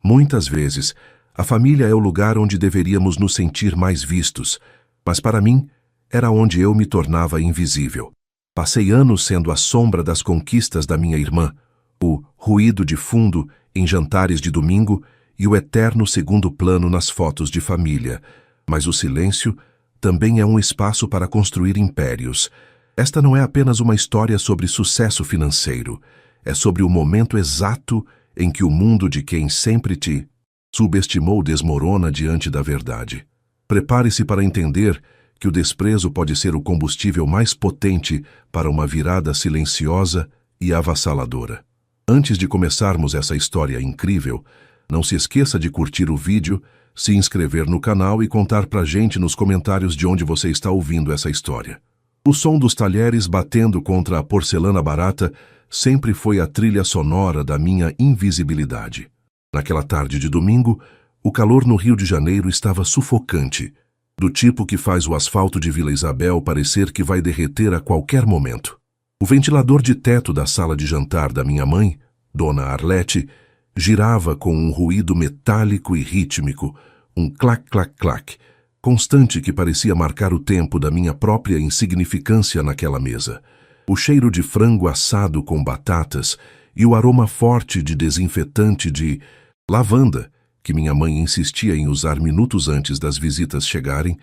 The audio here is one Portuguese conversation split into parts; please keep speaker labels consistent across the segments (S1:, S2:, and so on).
S1: Muitas vezes, a família é o lugar onde deveríamos nos sentir mais vistos, mas para mim, era onde eu me tornava invisível. Passei anos sendo a sombra das conquistas da minha irmã, o ruído de fundo em jantares de domingo e o eterno segundo plano nas fotos de família. Mas o silêncio também é um espaço para construir impérios. Esta não é apenas uma história sobre sucesso financeiro, é sobre o momento exato em que o mundo de quem sempre te subestimou desmorona diante da verdade. Prepare-se para entender que o desprezo pode ser o combustível mais potente para uma virada silenciosa e avassaladora. Antes de começarmos essa história incrível, não se esqueça de curtir o vídeo, se inscrever no canal e contar pra gente nos comentários de onde você está ouvindo essa história. O som dos talheres batendo contra a porcelana barata sempre foi a trilha sonora da minha invisibilidade. Naquela tarde de domingo, o calor no Rio de Janeiro estava sufocante, do tipo que faz o asfalto de Vila Isabel parecer que vai derreter a qualquer momento. O ventilador de teto da sala de jantar da minha mãe, Dona Arlete, girava com um ruído metálico e rítmico, um clac-clac-clac, constante que parecia marcar o tempo da minha própria insignificância naquela mesa. O cheiro de frango assado com batatas e o aroma forte de desinfetante de lavanda, que minha mãe insistia em usar minutos antes das visitas chegarem,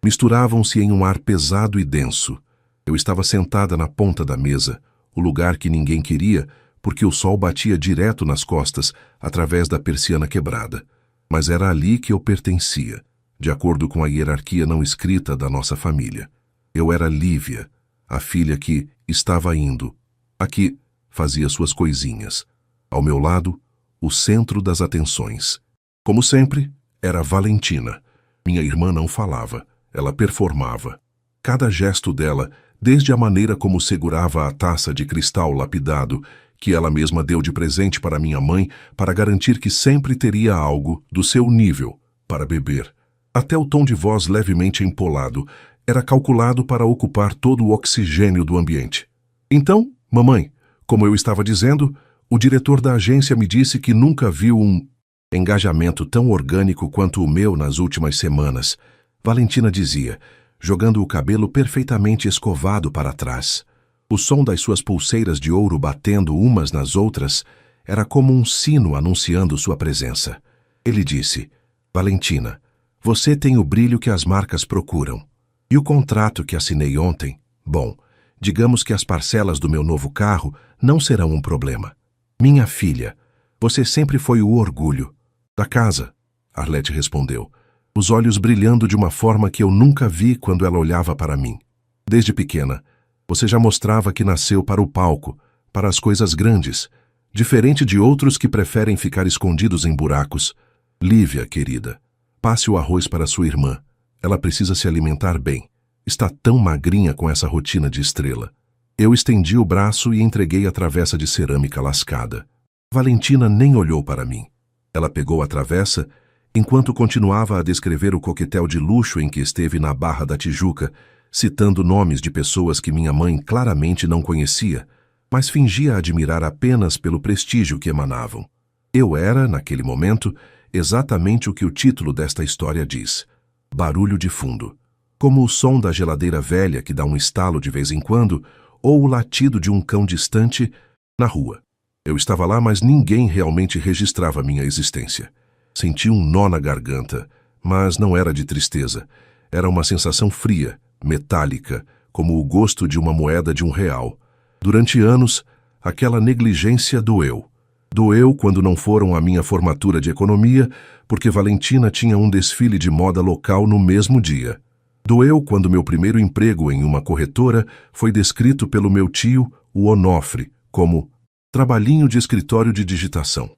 S1: misturavam-se em um ar pesado e denso. Eu estava sentada na ponta da mesa, o lugar que ninguém queria, porque o sol batia direto nas costas, através da persiana quebrada. Mas era ali que eu pertencia, de acordo com a hierarquia não escrita da nossa família. Eu era Lívia, a filha que estava indo. Aqui fazia suas coisinhas. Ao meu lado, o centro das atenções. Como sempre, era Valentina. Minha irmã não falava, ela performava. Cada gesto dela, desde a maneira como segurava a taça de cristal lapidado, que ela mesma deu de presente para minha mãe para garantir que sempre teria algo do seu nível para beber. Até o tom de voz levemente empolado era calculado para ocupar todo o oxigênio do ambiente. Então, mamãe, como eu estava dizendo, o diretor da agência me disse que nunca viu um engajamento tão orgânico quanto o meu nas últimas semanas, Valentina dizia, jogando o cabelo perfeitamente escovado para trás. O som das suas pulseiras de ouro batendo umas nas outras era como um sino anunciando sua presença. Ele disse, Valentina, você tem o brilho que as marcas procuram. E o contrato que assinei ontem? Bom, digamos que as parcelas do meu novo carro não serão um problema. Minha filha, você sempre foi o orgulho da casa, Arlete respondeu, os olhos brilhando de uma forma que eu nunca vi quando ela olhava para mim. Desde pequena, você já mostrava que nasceu para o palco, para as coisas grandes, diferente de outros que preferem ficar escondidos em buracos. Lívia, querida, passe o arroz para sua irmã. Ela precisa se alimentar bem. Está tão magrinha com essa rotina de estrela. Eu estendi o braço e entreguei a travessa de cerâmica lascada. Valentina nem olhou para mim. Ela pegou a travessa, enquanto continuava a descrever o coquetel de luxo em que esteve na Barra da Tijuca, citando nomes de pessoas que minha mãe claramente não conhecia, mas fingia admirar apenas pelo prestígio que emanavam. Eu era, naquele momento, exatamente o que o título desta história diz. Barulho de fundo. Como o som da geladeira velha que dá um estalo de vez em quando, ou o latido de um cão distante na rua. Eu estava lá, mas ninguém realmente registrava minha existência. Senti um nó na garganta, mas não era de tristeza. Era uma sensação fria, metálica, como o gosto de uma moeda de R$1. Durante anos, aquela negligência doeu. Doeu quando não foram à minha formatura de economia, porque Valentina tinha um desfile de moda local no mesmo dia. Doeu quando meu primeiro emprego em uma corretora foi descrito pelo meu tio, o Onofre, como trabalhinho de escritório de digitação.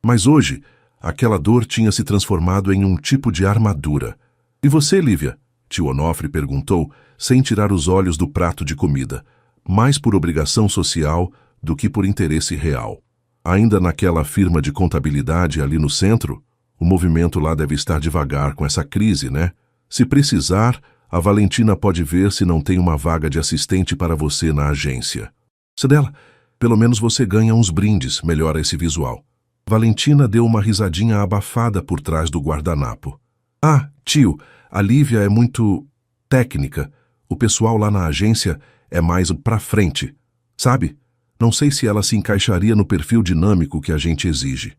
S1: Mas hoje, aquela dor tinha se transformado em um tipo de armadura. E você, Lívia? Tio Onofre perguntou, sem tirar os olhos do prato de comida, mais por obrigação social do que por interesse real. Ainda naquela firma de contabilidade ali no centro, o movimento lá deve estar devagar com essa crise, né? Se precisar, a Valentina pode ver se não tem uma vaga de assistente para você na agência. Cidela, pelo menos você ganha uns brindes, melhora esse visual. Valentina deu uma risadinha abafada por trás do guardanapo. Ah, tio, a Lívia é muito técnica. O pessoal lá na agência é mais pra frente, sabe? Não sei se ela se encaixaria no perfil dinâmico que a gente exige.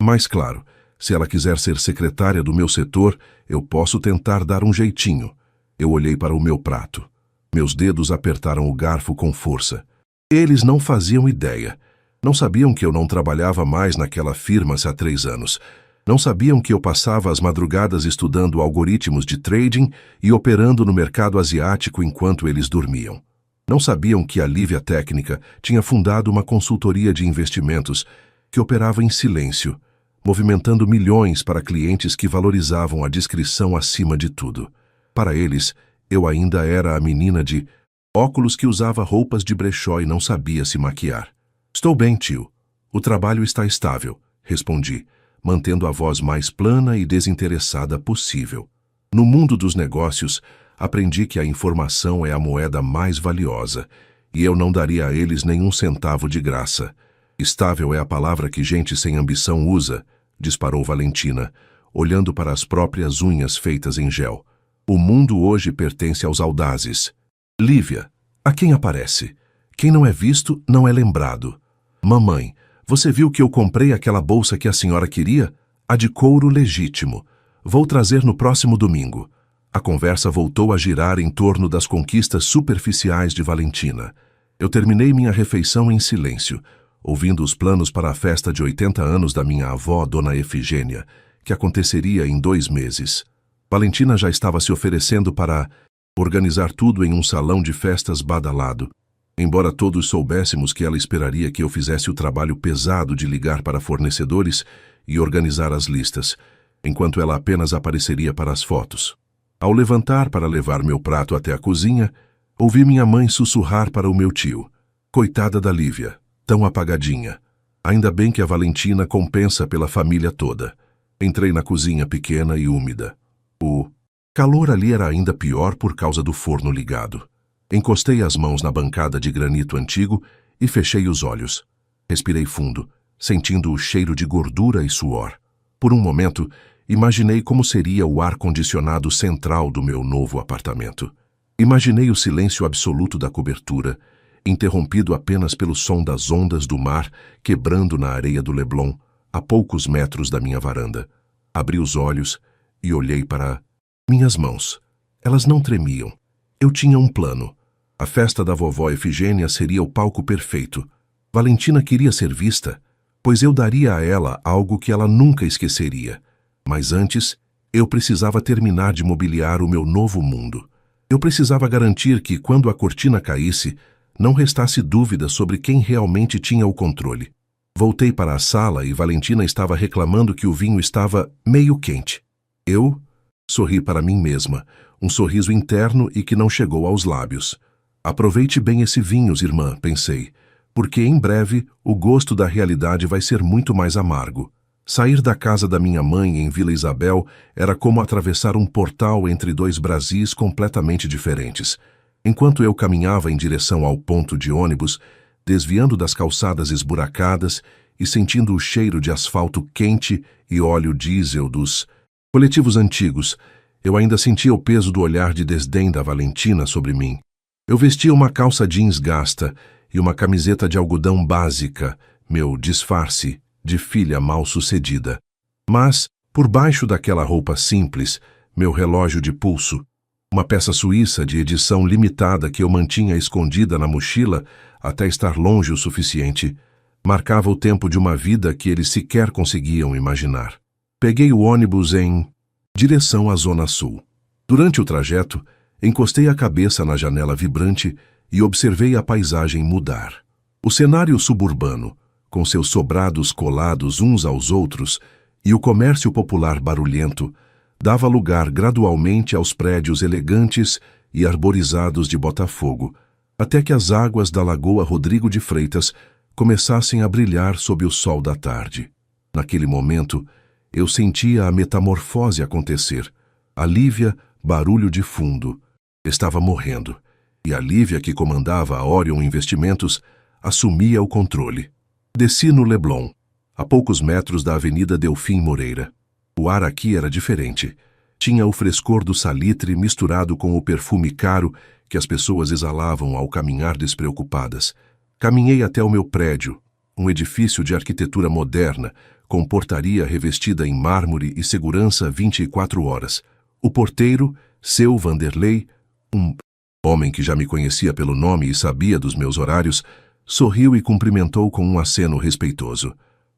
S1: Mas claro, se ela quiser ser secretária do meu setor, eu posso tentar dar um jeitinho. Eu olhei para o meu prato. Meus dedos apertaram o garfo com força. Eles não faziam ideia. Não sabiam que eu não trabalhava mais naquela firma há 3 anos. Não sabiam que eu passava as madrugadas estudando algoritmos de trading e operando no mercado asiático enquanto eles dormiam. Não sabiam que a Lívia Técnica tinha fundado uma consultoria de investimentos que operava em silêncio, movimentando milhões para clientes que valorizavam a discrição acima de tudo. Para eles, eu ainda era a menina de óculos que usava roupas de brechó e não sabia se maquiar. Estou bem, tio. O trabalho está estável, respondi, mantendo a voz mais plana e desinteressada possível. No mundo dos negócios, aprendi que a informação é a moeda mais valiosa, e eu não daria a eles nenhum centavo de graça. Estável é a palavra que gente sem ambição usa, disparou Valentina, olhando para as próprias unhas feitas em gel. O mundo hoje pertence aos audazes. Lívia, a quem aparece? Quem não é visto, não é lembrado. Mamãe, você viu que eu comprei aquela bolsa que a senhora queria? A de couro legítimo. Vou trazer no próximo domingo. A conversa voltou a girar em torno das conquistas superficiais de Valentina. Eu terminei minha refeição em silêncio, ouvindo os planos para a festa de 80 anos da minha avó, Dona Efigênia, que aconteceria em 2 meses. Valentina já estava se oferecendo para organizar tudo em um salão de festas badalado. Embora todos soubéssemos que ela esperaria que eu fizesse o trabalho pesado de ligar para fornecedores e organizar as listas, enquanto ela apenas apareceria para as fotos. Ao levantar para levar meu prato até a cozinha, ouvi minha mãe sussurrar para o meu tio. Coitada da Lívia, tão apagadinha. Ainda bem que a Valentina compensa pela família toda. Entrei na cozinha pequena e úmida. O calor ali era ainda pior por causa do forno ligado. Encostei as mãos na bancada de granito antigo e fechei os olhos. Respirei fundo, sentindo o cheiro de gordura e suor. Por um momento, imaginei como seria o ar-condicionado central do meu novo apartamento. Imaginei o silêncio absoluto da cobertura, interrompido apenas pelo som das ondas do mar quebrando na areia do Leblon, a poucos metros da minha varanda. Abri os olhos e olhei para minhas mãos. Elas não tremiam. Eu tinha um plano. A festa da vovó Efigênia seria o palco perfeito. Valentina queria ser vista, pois eu daria a ela algo que ela nunca esqueceria. Mas antes, eu precisava terminar de mobiliar o meu novo mundo. Eu precisava garantir que, quando a cortina caísse, não restasse dúvida sobre quem realmente tinha o controle. Voltei para a sala e Valentina estava reclamando que o vinho estava meio quente. Eu sorri para mim mesma, um sorriso interno e que não chegou aos lábios. Aproveite bem esse vinho, irmã, pensei, porque em breve o gosto da realidade vai ser muito mais amargo. Sair da casa da minha mãe em Vila Isabel era como atravessar um portal entre 2 Brasis completamente diferentes. Enquanto eu caminhava em direção ao ponto de ônibus, desviando das calçadas esburacadas e sentindo o cheiro de asfalto quente e óleo diesel dos coletivos antigos, eu ainda sentia o peso do olhar de desdém da Valentina sobre mim. Eu vestia uma calça jeans gasta e uma camiseta de algodão básica, meu disfarce de filha mal-sucedida. Mas, por baixo daquela roupa simples, meu relógio de pulso, uma peça suíça de edição limitada que eu mantinha escondida na mochila até estar longe o suficiente, marcava o tempo de uma vida que eles sequer conseguiam imaginar. Peguei o ônibus em direção à Zona Sul. Durante o trajeto, encostei a cabeça na janela vibrante e observei a paisagem mudar. O cenário suburbano, com seus sobrados colados uns aos outros, e o comércio popular barulhento, dava lugar gradualmente aos prédios elegantes e arborizados de Botafogo, até que as águas da Lagoa Rodrigo de Freitas começassem a brilhar sob o sol da tarde. Naquele momento, eu sentia a metamorfose acontecer. A Lívia, barulho de fundo, estava morrendo, e a Lívia, que comandava a Orion Investimentos, assumia o controle. Desci no Leblon. a poucos metros da Avenida Delfim Moreira. O ar aqui era diferente. Tinha o frescor do salitre misturado com o perfume caro que as pessoas exalavam ao caminhar despreocupadas. Caminhei até o meu prédio, um edifício de arquitetura moderna, com portaria revestida em mármore e segurança 24 horas. O porteiro, seu Vanderlei, um homem que já me conhecia pelo nome e sabia dos meus horários, sorriu e cumprimentou com um aceno respeitoso.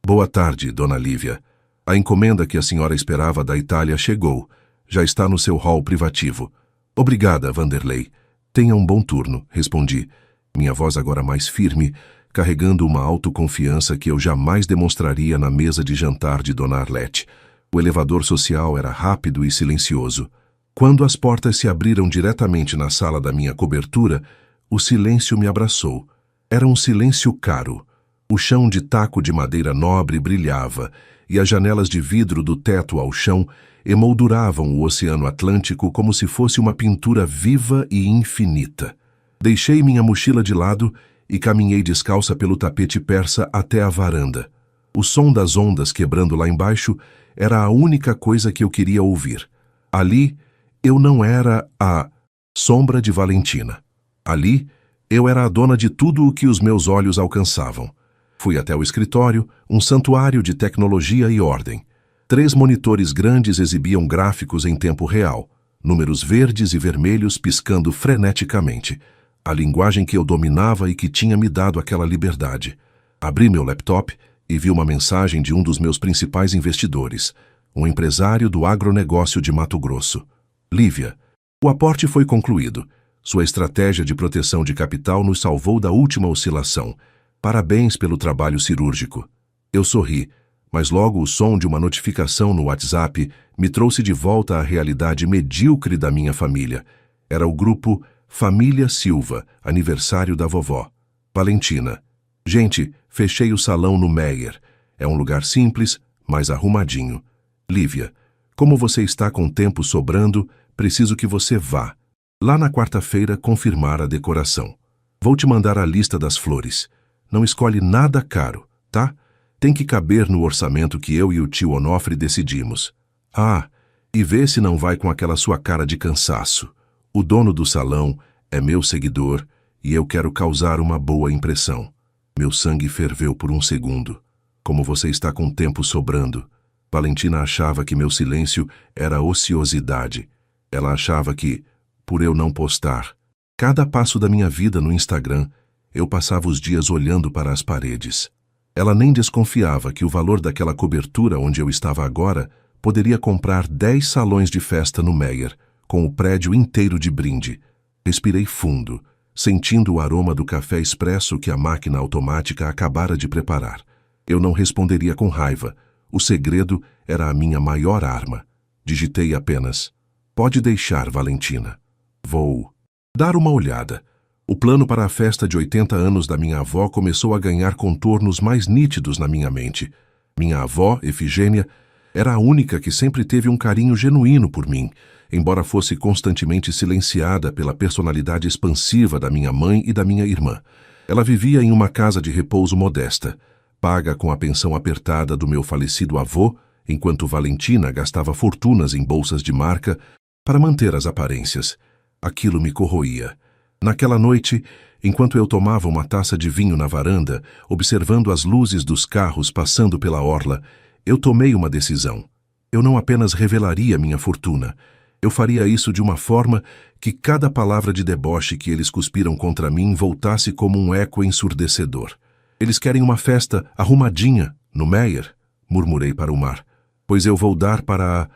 S1: Boa tarde, dona Lívia. A encomenda que a senhora esperava da Itália chegou. Já está no seu hall privativo. Obrigada, Vanderlei. Tenha um bom turno, respondi, minha voz agora mais firme, carregando uma autoconfiança que eu jamais demonstraria na mesa de jantar de dona Arlete. O elevador social era rápido e silencioso. Quando as portas se abriram diretamente na sala da minha cobertura, o silêncio me abraçou. Era um silêncio caro. O chão de taco de madeira nobre brilhava, e as janelas de vidro do teto ao chão emolduravam o Oceano Atlântico como se fosse uma pintura viva e infinita. Deixei minha mochila de lado e caminhei descalça pelo tapete persa até a varanda. O som das ondas quebrando lá embaixo era a única coisa que eu queria ouvir. Ali, eu não era a sombra de Valentina. Ali, eu era a dona de tudo o que os meus olhos alcançavam. Fui até o escritório, um santuário de tecnologia e ordem. 3 monitores grandes exibiam gráficos em tempo real, números verdes e vermelhos piscando freneticamente. A linguagem que eu dominava e que tinha me dado aquela liberdade. Abri meu laptop e vi uma mensagem de um dos meus principais investidores, um empresário do agronegócio de Mato Grosso. Lívia, o aporte foi concluído. Sua estratégia de proteção de capital nos salvou da última oscilação. Parabéns pelo trabalho cirúrgico. Eu sorri, mas logo o som de uma notificação no WhatsApp me trouxe de volta à realidade medíocre da minha família. Era o grupo Família Silva, aniversário da vovó. Valentina. Gente, fechei o salão no Meyer. É um lugar simples, mas arrumadinho. Lívia, como você está com tempo sobrando, preciso que você vá. Lá na quarta-feira confirmar a decoração. Vou te mandar a lista das flores. Não escolhe nada caro, tá? Tem que caber no orçamento que eu e o tio Onofre decidimos. Ah, e vê se não vai com aquela sua cara de cansaço. O dono do salão é meu seguidor e eu quero causar uma boa impressão. Meu sangue ferveu por um segundo. Como você está com tempo sobrando? Valentina achava que meu silêncio era ociosidade. Ela achava que, por eu não postar, cada passo da minha vida no Instagram, eu passava os dias olhando para as paredes. Ela nem desconfiava que o valor daquela cobertura onde eu estava agora poderia comprar 10 salões de festa no Meyer, com o prédio inteiro de brinde. Respirei fundo, sentindo o aroma do café expresso que a máquina automática acabara de preparar. Eu não responderia com raiva. O segredo era a minha maior arma. Digitei apenas: pode deixar, Valentina. Vou dar uma olhada. O plano para a festa de 80 anos da minha avó começou a ganhar contornos mais nítidos na minha mente. Minha avó, Efigênia, era a única que sempre teve um carinho genuíno por mim, embora fosse constantemente silenciada pela personalidade expansiva da minha mãe e da minha irmã. Ela vivia em uma casa de repouso modesta, paga com a pensão apertada do meu falecido avô, enquanto Valentina gastava fortunas em bolsas de marca para manter as aparências. Aquilo me corroía. Naquela noite, enquanto eu tomava uma taça de vinho na varanda, observando as luzes dos carros passando pela orla, eu tomei uma decisão. Eu não apenas revelaria minha fortuna, eu faria isso de uma forma que cada palavra de deboche que eles cuspiram contra mim voltasse como um eco ensurdecedor. Eles querem uma festa arrumadinha, no Meyer, murmurei para o mar, pois eu vou dar para a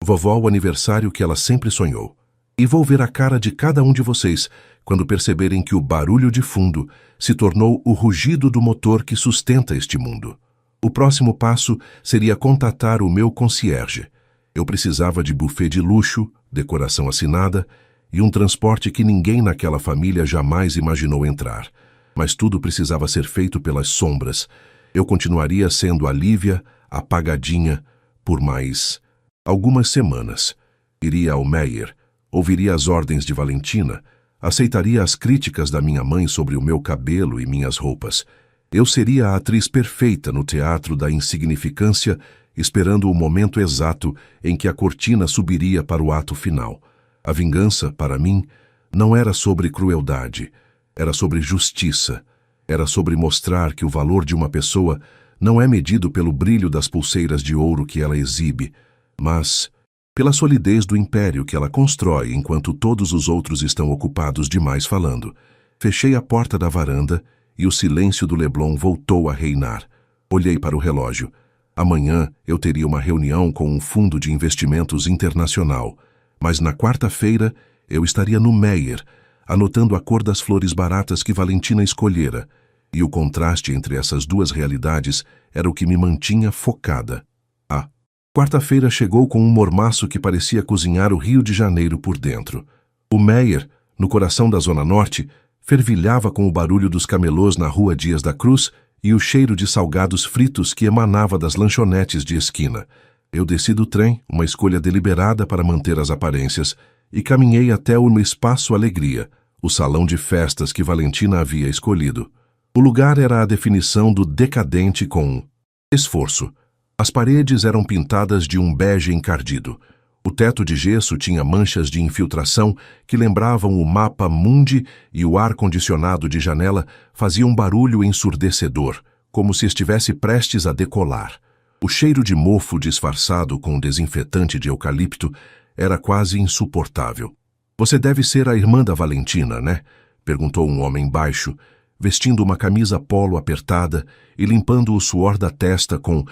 S1: vovó o aniversário que ela sempre sonhou. E vou ver a cara de cada um de vocês quando perceberem que o barulho de fundo se tornou o rugido do motor que sustenta este mundo. O próximo passo seria contatar o meu concierge. Eu precisava de buffet de luxo, decoração assinada e um transporte que ninguém naquela família jamais imaginou entrar. Mas tudo precisava ser feito pelas sombras. Eu continuaria sendo a Lívia, apagadinha, por mais algumas semanas. Iria ao Meyer, ouviria as ordens de Valentina, aceitaria as críticas da minha mãe sobre o meu cabelo e minhas roupas. Eu seria a atriz perfeita no teatro da insignificância, esperando o momento exato em que a cortina subiria para o ato final. A vingança, para mim, não era sobre crueldade, era sobre justiça. Era sobre mostrar que o valor de uma pessoa não é medido pelo brilho das pulseiras de ouro que ela exibe, mas pela solidez do império que ela constrói enquanto todos os outros estão ocupados demais falando. Fechei a porta da varanda e o silêncio do Leblon voltou a reinar. Olhei para o relógio. Amanhã eu teria uma reunião com um fundo de investimentos internacional, mas na quarta-feira eu estaria no Meyer, anotando a cor das flores baratas que Valentina escolhera, e o contraste entre essas duas realidades era o que me mantinha focada. A quarta-feira chegou com um mormaço que parecia cozinhar o Rio de Janeiro por dentro. O Meyer, no coração da Zona Norte, fervilhava com o barulho dos camelôs na rua Dias da Cruz e o cheiro de salgados fritos que emanava das lanchonetes de esquina. Eu desci do trem, uma escolha deliberada para manter as aparências, e caminhei até o Espaço Alegria, o salão de festas que Valentina havia escolhido. O lugar era a definição do decadente com esforço. As paredes eram pintadas de um bege encardido. O teto de gesso tinha manchas de infiltração que lembravam o mapa mundi e o ar-condicionado de janela fazia um barulho ensurdecedor, como se estivesse prestes a decolar. O cheiro de mofo disfarçado com desinfetante de eucalipto era quase insuportável. "Você deve ser a irmã da Valentina, né?" perguntou um homem baixo, vestindo uma camisa polo apertada e limpando o suor da testa com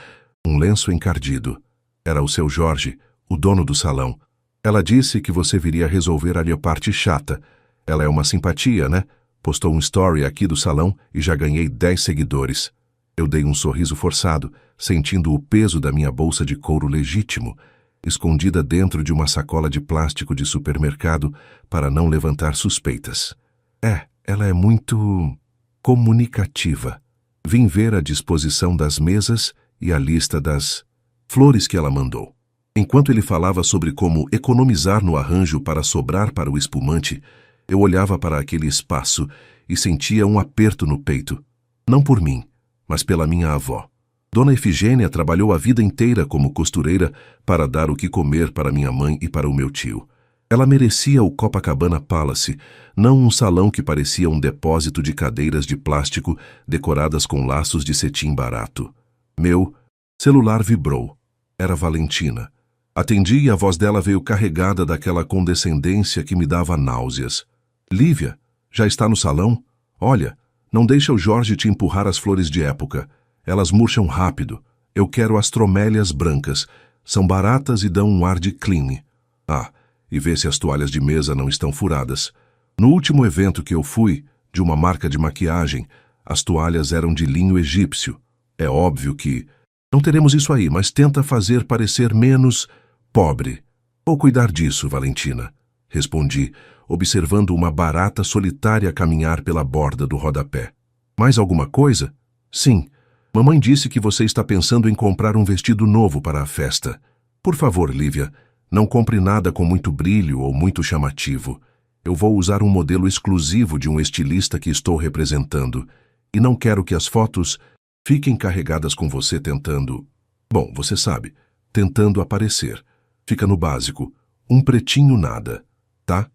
S1: um lenço encardido. Era o seu Jorge, o dono do salão. "Ela disse que você viria resolver a parte chata. Ela é uma simpatia, né?" Postou um story aqui do salão e já ganhei 10 seguidores. Eu dei um sorriso forçado, sentindo o peso da minha bolsa de couro legítimo, escondida dentro de uma sacola de plástico de supermercado para não levantar suspeitas. Ela é muito comunicativa. Vim ver a disposição das mesas e a lista das flores que ela mandou. Enquanto ele falava sobre como economizar no arranjo para sobrar para o espumante, eu olhava para aquele espaço e sentia um aperto no peito. Não por mim, mas pela minha avó. Dona Efigênia trabalhou a vida inteira como costureira para dar o que comer para minha mãe e para o meu tio. Ela merecia o Copacabana Palace, não um salão que parecia um depósito de cadeiras de plástico decoradas com laços de cetim barato. Meu celular vibrou. Era Valentina. Atendi e a voz dela veio carregada daquela condescendência que me dava náuseas. "Lívia, já está no salão? Olha, não deixa o Jorge te empurrar as flores de época. Elas murcham rápido. Eu quero as tromélias brancas. São baratas e dão um ar de clean. E vê se as toalhas de mesa não estão furadas. No último evento que eu fui, de uma marca de maquiagem, as toalhas eram de linho egípcio. É óbvio que não teremos isso aí, mas tenta fazer parecer menos pobre." "Vou cuidar disso, Valentina", respondi, observando uma barata solitária caminhar pela borda do rodapé. "Mais alguma coisa?" "Sim. Mamãe disse que você está pensando em comprar um vestido novo para a festa. Por favor, Lívia, não compre nada com muito brilho ou muito chamativo. Eu vou usar um modelo exclusivo de um estilista que estou representando, e não quero que as fotos fiquem carregadas com você tentando... Bom, você sabe, tentando aparecer. Fica no básico, um pretinho nada, tá?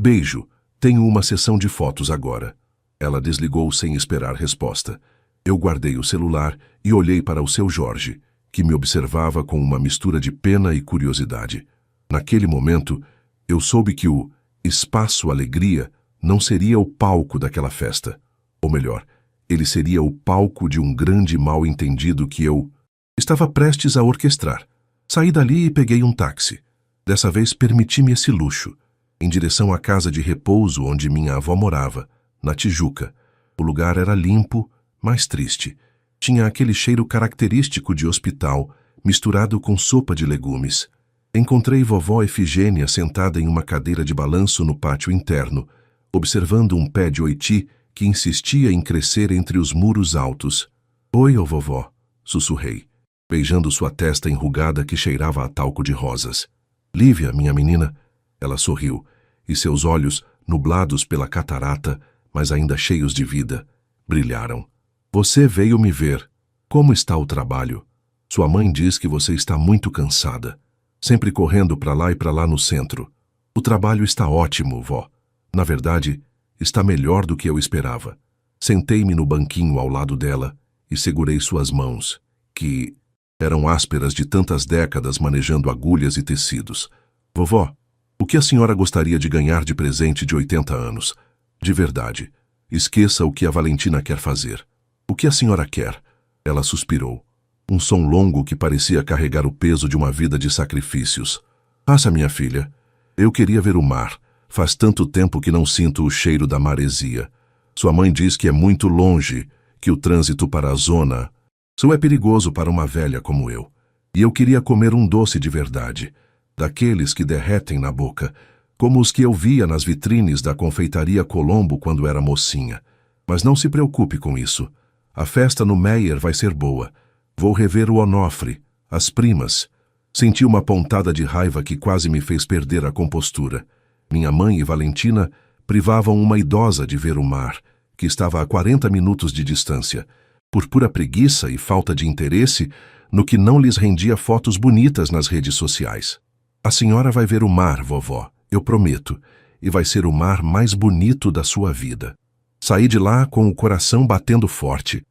S1: Beijo, tenho uma sessão de fotos agora." Ela desligou sem esperar resposta. Eu guardei o celular e olhei para o seu Jorge, que me observava com uma mistura de pena e curiosidade. Naquele momento, eu soube que o Espaço Alegria não seria o palco daquela festa. Ou melhor, ele seria o palco de um grande mal-entendido que eu estava prestes a orquestrar. Saí dali e peguei um táxi. Dessa vez permiti-me esse luxo, em direção à casa de repouso onde minha avó morava, na Tijuca. O lugar era limpo, mas triste. Tinha aquele cheiro característico de hospital, misturado com sopa de legumes. Encontrei vovó Efigênia sentada em uma cadeira de balanço no pátio interno, observando um pé de oiti que insistia em crescer entre os muros altos. "Oi, ô vovó", sussurrei, beijando sua testa enrugada que cheirava a talco de rosas. "Lívia, minha menina." Ela sorriu, e seus olhos, nublados pela catarata, mas ainda cheios de vida, brilharam. Você veio me ver. Como está o trabalho? Sua mãe diz que você está muito cansada, sempre correndo para lá e para lá no centro. O trabalho está ótimo, vó. Na verdade, está melhor do que eu esperava. Sentei-me no banquinho ao lado dela e segurei suas mãos, que eram ásperas de tantas décadas manejando agulhas e tecidos. Vovó, o que a senhora gostaria de ganhar de presente de 80 anos? De verdade. Esqueça o que a Valentina quer fazer. O que a senhora quer? Ela suspirou. Um som longo que parecia carregar o peso de uma vida de sacrifícios. Passa, minha filha. Eu queria ver o mar. Faz tanto tempo que não sinto o cheiro da maresia. Sua mãe diz que é muito longe, que o trânsito para a zona sul é perigoso para uma velha como eu. E eu queria comer um doce de verdade, daqueles que derretem na boca, como os que eu via nas vitrines da confeitaria Colombo quando era mocinha. Mas não se preocupe com isso. A festa no Meyer vai ser boa. Vou rever o Onofre, as primas. Senti uma pontada de raiva que quase me fez perder a compostura. Minha mãe e Valentina privavam uma idosa de ver o mar, que estava a 40 minutos de distância, por pura preguiça e falta de interesse no que não lhes rendia fotos bonitas nas redes sociais. A senhora vai ver o mar, vovó, eu prometo, e vai ser o mar mais bonito da sua vida. Saí de lá com o coração batendo forte.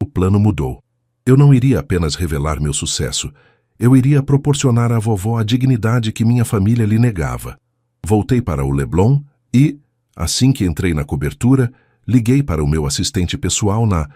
S1: O plano mudou. Eu não iria apenas revelar meu sucesso, eu iria proporcionar à vovó a dignidade que minha família lhe negava. Voltei para o Leblon e, assim que entrei na cobertura, liguei para o meu assistente pessoal na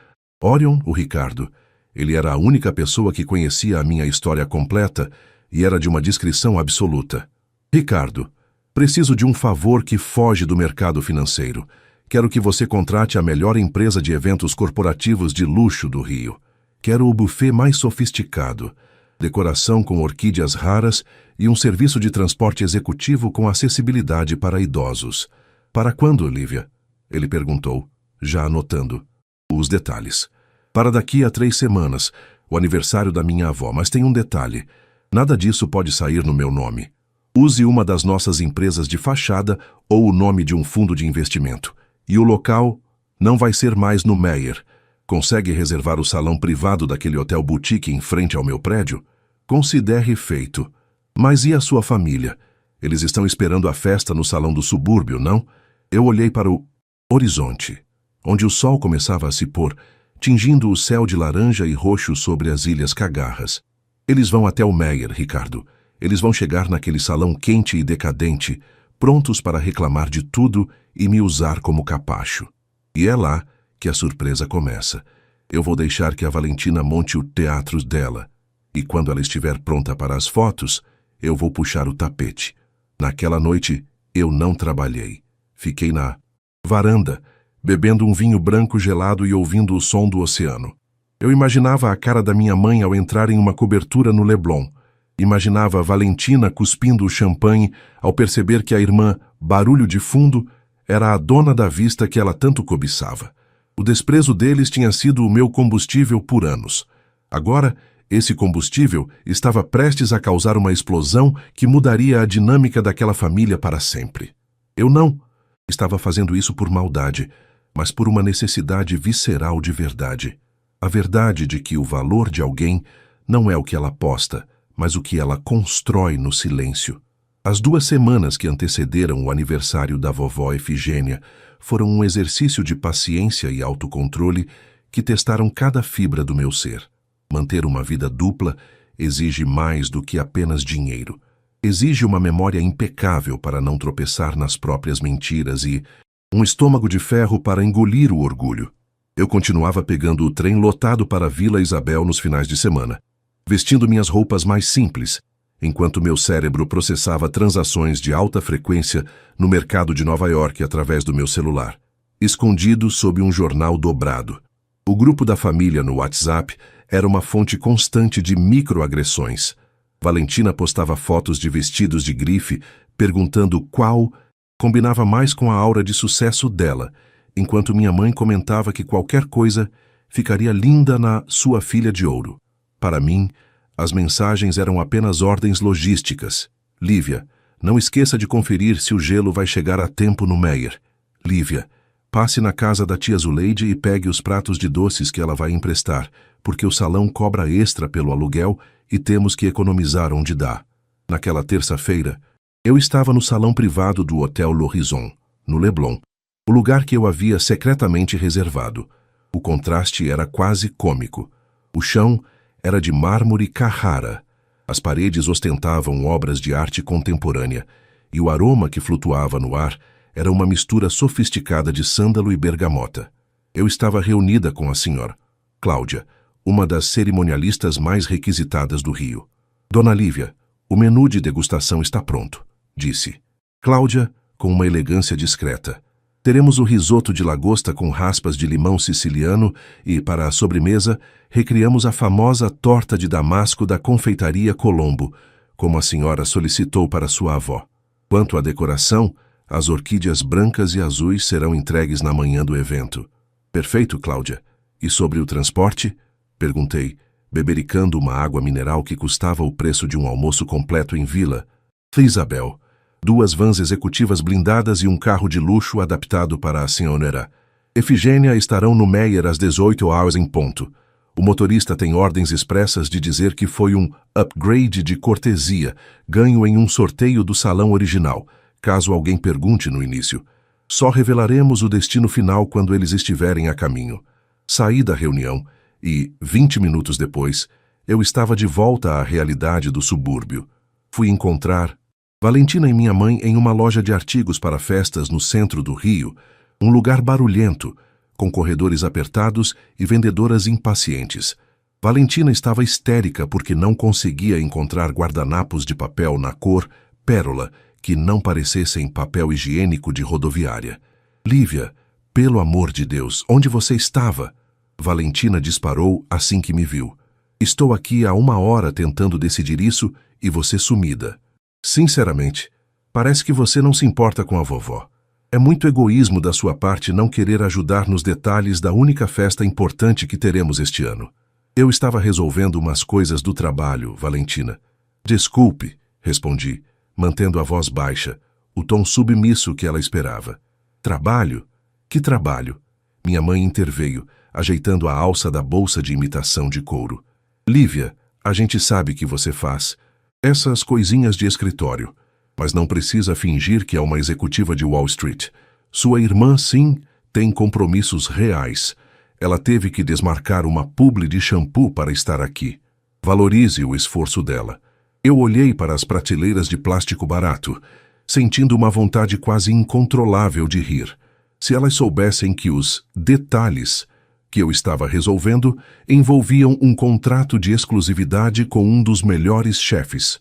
S1: Orion, o Ricardo. Ele era a única pessoa que conhecia a minha história completa e era de uma discrição absoluta. Ricardo, preciso de um favor que foge do mercado financeiro. Quero que você contrate a melhor empresa de eventos corporativos de luxo do Rio. Quero o buffet mais sofisticado, decoração com orquídeas raras e um serviço de transporte executivo com acessibilidade para idosos. Para quando, Lívia? Ele perguntou, já anotando. Os detalhes. Para daqui a 3 semanas, o aniversário da minha avó, mas tem um detalhe. Nada disso pode sair no meu nome. Use uma das nossas empresas de fachada ou o nome de um fundo de investimento. E o local não vai ser mais no Meyer. Consegue reservar o salão privado daquele hotel boutique em frente ao meu prédio? Considere feito. Mas e a sua família? Eles estão esperando a festa no salão do subúrbio, não? Eu olhei para o horizonte, onde o sol começava a se pôr, tingindo o céu de laranja e roxo sobre as Ilhas Cagarras. Eles vão até o Meyer, Ricardo. Eles vão chegar naquele salão quente e decadente, prontos para reclamar de tudo e me usar como capacho. E é lá que a surpresa começa. Eu vou deixar que a Valentina monte o teatro dela. E quando ela estiver pronta para as fotos, eu vou puxar o tapete. Naquela noite, eu não trabalhei. Fiquei na varanda, bebendo um vinho branco gelado e ouvindo o som do oceano. Eu imaginava a cara da minha mãe ao entrar em uma cobertura no Leblon. Imaginava Valentina cuspindo o champanhe ao perceber que a irmã, barulho de fundo, era a dona da vista que ela tanto cobiçava. O desprezo deles tinha sido o meu combustível por anos. Agora, esse combustível estava prestes a causar uma explosão que mudaria a dinâmica daquela família para sempre. Eu não estava fazendo isso por maldade, mas por uma necessidade visceral de verdade. A verdade de que o valor de alguém não é o que ela posta, mas o que ela constrói no silêncio. As 2 semanas que antecederam o aniversário da vovó Efigênia foram um exercício de paciência e autocontrole que testaram cada fibra do meu ser. Manter uma vida dupla exige mais do que apenas dinheiro. Exige uma memória impecável para não tropeçar nas próprias mentiras e um estômago de ferro para engolir o orgulho. Eu continuava pegando o trem lotado para Vila Isabel nos finais de semana, vestindo minhas roupas mais simples, enquanto meu cérebro processava transações de alta frequência no mercado de Nova York através do meu celular, escondido sob um jornal dobrado. O grupo da família no WhatsApp era uma fonte constante de microagressões. Valentina postava fotos de vestidos de grife, perguntando qual combinava mais com a aura de sucesso dela, enquanto minha mãe comentava que qualquer coisa ficaria linda na sua filha de ouro. Para mim, as mensagens eram apenas ordens logísticas. Lívia, não esqueça de conferir se o gelo vai chegar a tempo no Meyer. Lívia, Passe na casa da tia Zuleide e pegue os pratos de doces que ela vai emprestar, porque o salão cobra extra pelo aluguel e temos que economizar onde dá. Naquela terça-feira, eu estava no salão privado do Hotel L'Horizon, no Leblon, o lugar que eu havia secretamente reservado. O contraste era quase cômico. O chão era de mármore Carrara. As paredes ostentavam obras de arte contemporânea, e o aroma que flutuava no ar era uma mistura sofisticada de sândalo e bergamota. Eu estava reunida com a senhora Cláudia, uma das cerimonialistas mais requisitadas do Rio. Dona Lívia, o menu de degustação está pronto, disse. Cláudia, com uma elegância discreta. Teremos o risoto de lagosta com raspas de limão siciliano e, para a sobremesa, recriamos a famosa torta de damasco da confeitaria Colombo, como a senhora solicitou para sua avó. Quanto à decoração, as orquídeas brancas e azuis serão entregues na manhã do evento. Perfeito, Cláudia. E sobre o transporte? Perguntei, bebericando uma água mineral que custava o preço de um almoço completo em vila. Isabel. 2 vans executivas blindadas e um carro de luxo adaptado para a senhora Efigênia estarão no Meyer às 18 horas em ponto. O motorista tem ordens expressas de dizer que foi um upgrade de cortesia, ganho em um sorteio do salão original, caso alguém pergunte no início. Só revelaremos o destino final quando eles estiverem a caminho. Saí da reunião e, 20 minutos depois, eu estava de volta à realidade do subúrbio. Fui encontrar Valentina e minha mãe em uma loja de artigos para festas no centro do Rio, um lugar barulhento, com corredores apertados e vendedoras impacientes. Valentina estava histérica porque não conseguia encontrar guardanapos de papel na cor pérola que não parecessem papel higiênico de rodoviária. Lívia, pelo amor de Deus, onde você estava? Valentina disparou assim que me viu. Estou aqui há 1 hora tentando decidir isso e você sumida. Sinceramente, parece que você não se importa com a vovó. É muito egoísmo da sua parte não querer ajudar nos detalhes da única festa importante que teremos este ano. Eu estava resolvendo umas coisas do trabalho, Valentina. Desculpe, respondi, mantendo a voz baixa, o tom submisso que ela esperava. Trabalho? Que trabalho? Minha mãe interveio, ajeitando a alça da bolsa de imitação de couro. Lívia, a gente sabe que você faz essas coisinhas de escritório, mas não precisa fingir que é uma executiva de Wall Street. Sua irmã, sim, tem compromissos reais. Ela teve que desmarcar uma publi de shampoo para estar aqui. Valorize o esforço dela. Eu olhei para as prateleiras de plástico barato, sentindo uma vontade quase incontrolável de rir. Se elas soubessem que os detalhes que eu estava resolvendo envolviam um contrato de exclusividade com um dos melhores chefes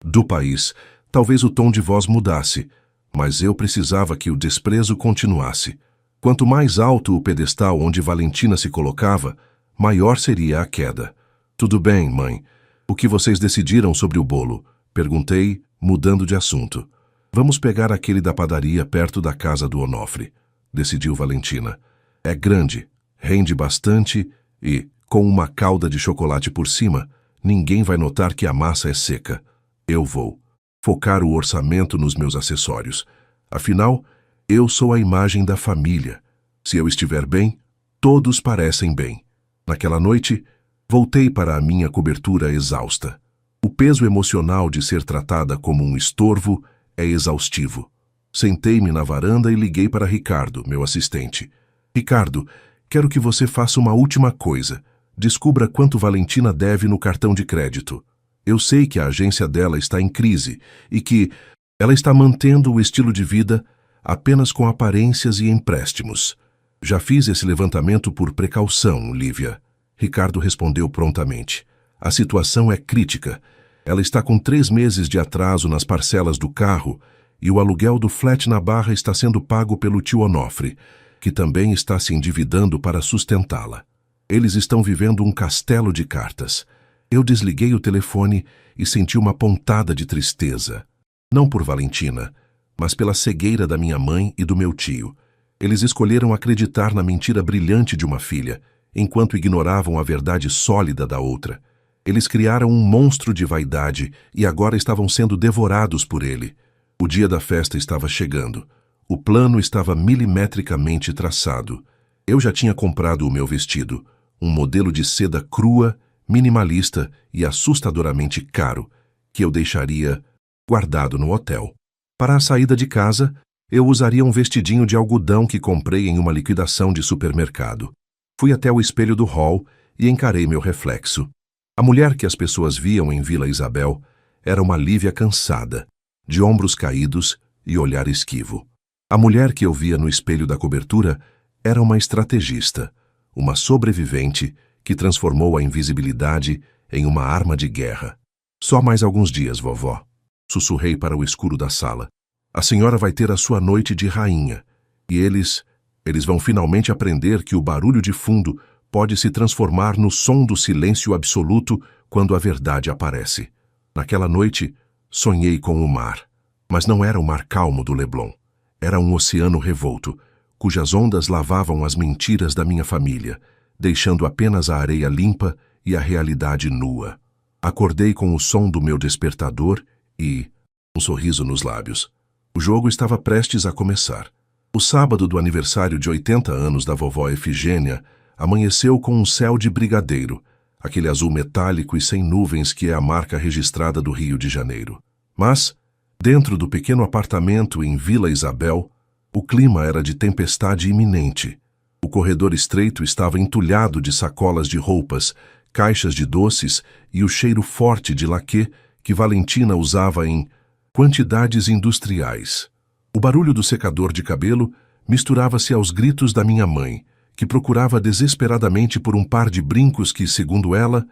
S1: do país, talvez o tom de voz mudasse, mas eu precisava que o desprezo continuasse. Quanto mais alto o pedestal onde Valentina se colocava, maior seria a queda. Tudo bem, mãe. O que vocês decidiram sobre o bolo? Perguntei, mudando de assunto. Vamos pegar aquele da padaria perto da casa do Onofre, decidiu Valentina. É grande, rende bastante e, com uma calda de chocolate por cima, ninguém vai notar que a massa é seca. Eu vou focar o orçamento nos meus acessórios. Afinal, eu sou a imagem da família. Se eu estiver bem, todos parecem bem. Naquela noite, voltei para a minha cobertura exausta. O peso emocional de ser tratada como um estorvo é exaustivo. Sentei-me na varanda e liguei para Ricardo, meu assistente. Ricardo, quero que você faça uma última coisa. Descubra quanto Valentina deve no cartão de crédito. Eu sei que a agência dela está em crise e que ela está mantendo o estilo de vida apenas com aparências e empréstimos. Já fiz esse levantamento por precaução, Lívia. Ricardo respondeu prontamente. A situação é crítica. Ela está com 3 meses de atraso nas parcelas do carro e o aluguel do flat na Barra está sendo pago pelo tio Onofre, que também está se endividando para sustentá-la. Eles estão vivendo um castelo de cartas. Eu desliguei o telefone e senti uma pontada de tristeza. Não por Valentina, mas pela cegueira da minha mãe e do meu tio. Eles escolheram acreditar na mentira brilhante de uma filha, enquanto ignoravam a verdade sólida da outra. Eles criaram um monstro de vaidade e agora estavam sendo devorados por ele. O dia da festa estava chegando. O plano estava milimetricamente traçado. Eu já tinha comprado o meu vestido, um modelo de seda crua, minimalista e assustadoramente caro, que eu deixaria guardado no hotel. Para a saída de casa, eu usaria um vestidinho de algodão que comprei em uma liquidação de supermercado. Fui até o espelho do hall e encarei meu reflexo. A mulher que as pessoas viam em Vila Isabel era uma Lívia cansada, de ombros caídos e olhar esquivo. A mulher que eu via no espelho da cobertura era uma estrategista, uma sobrevivente que transformou a invisibilidade em uma arma de guerra. Só mais alguns dias, vovó. Sussurrei para o escuro da sala. A senhora vai ter a sua noite de rainha, e eles vão finalmente aprender que o barulho de fundo pode se transformar no som do silêncio absoluto quando a verdade aparece. Naquela noite, sonhei com o mar, mas não era o mar calmo do Leblon. Era um oceano revolto, cujas ondas lavavam as mentiras da minha família, deixando apenas a areia limpa e a realidade nua. Acordei com o som do meu despertador e um sorriso nos lábios. O jogo estava prestes a começar. O sábado do aniversário de 80 anos da vovó Efigênia amanheceu com um céu de brigadeiro, aquele azul metálico e sem nuvens que é a marca registrada do Rio de Janeiro. Mas, dentro do pequeno apartamento em Vila Isabel, o clima era de tempestade iminente. O corredor estreito estava entulhado de sacolas de roupas, caixas de doces e o cheiro forte de laquê que Valentina usava em quantidades industriais. O barulho do secador de cabelo misturava-se aos gritos da minha mãe, que procurava desesperadamente por um par de brincos que, segundo ela,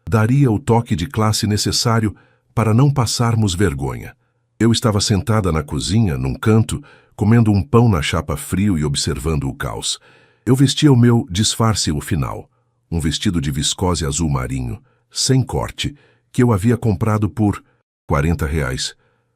S1: daria o toque de classe necessário para não passarmos vergonha. Eu estava sentada na cozinha, num canto, comendo um pão na chapa frio e observando o caos. Eu vestia o meu disfarce final, um vestido de viscose azul marinho, sem corte, que eu havia comprado por R$ 40.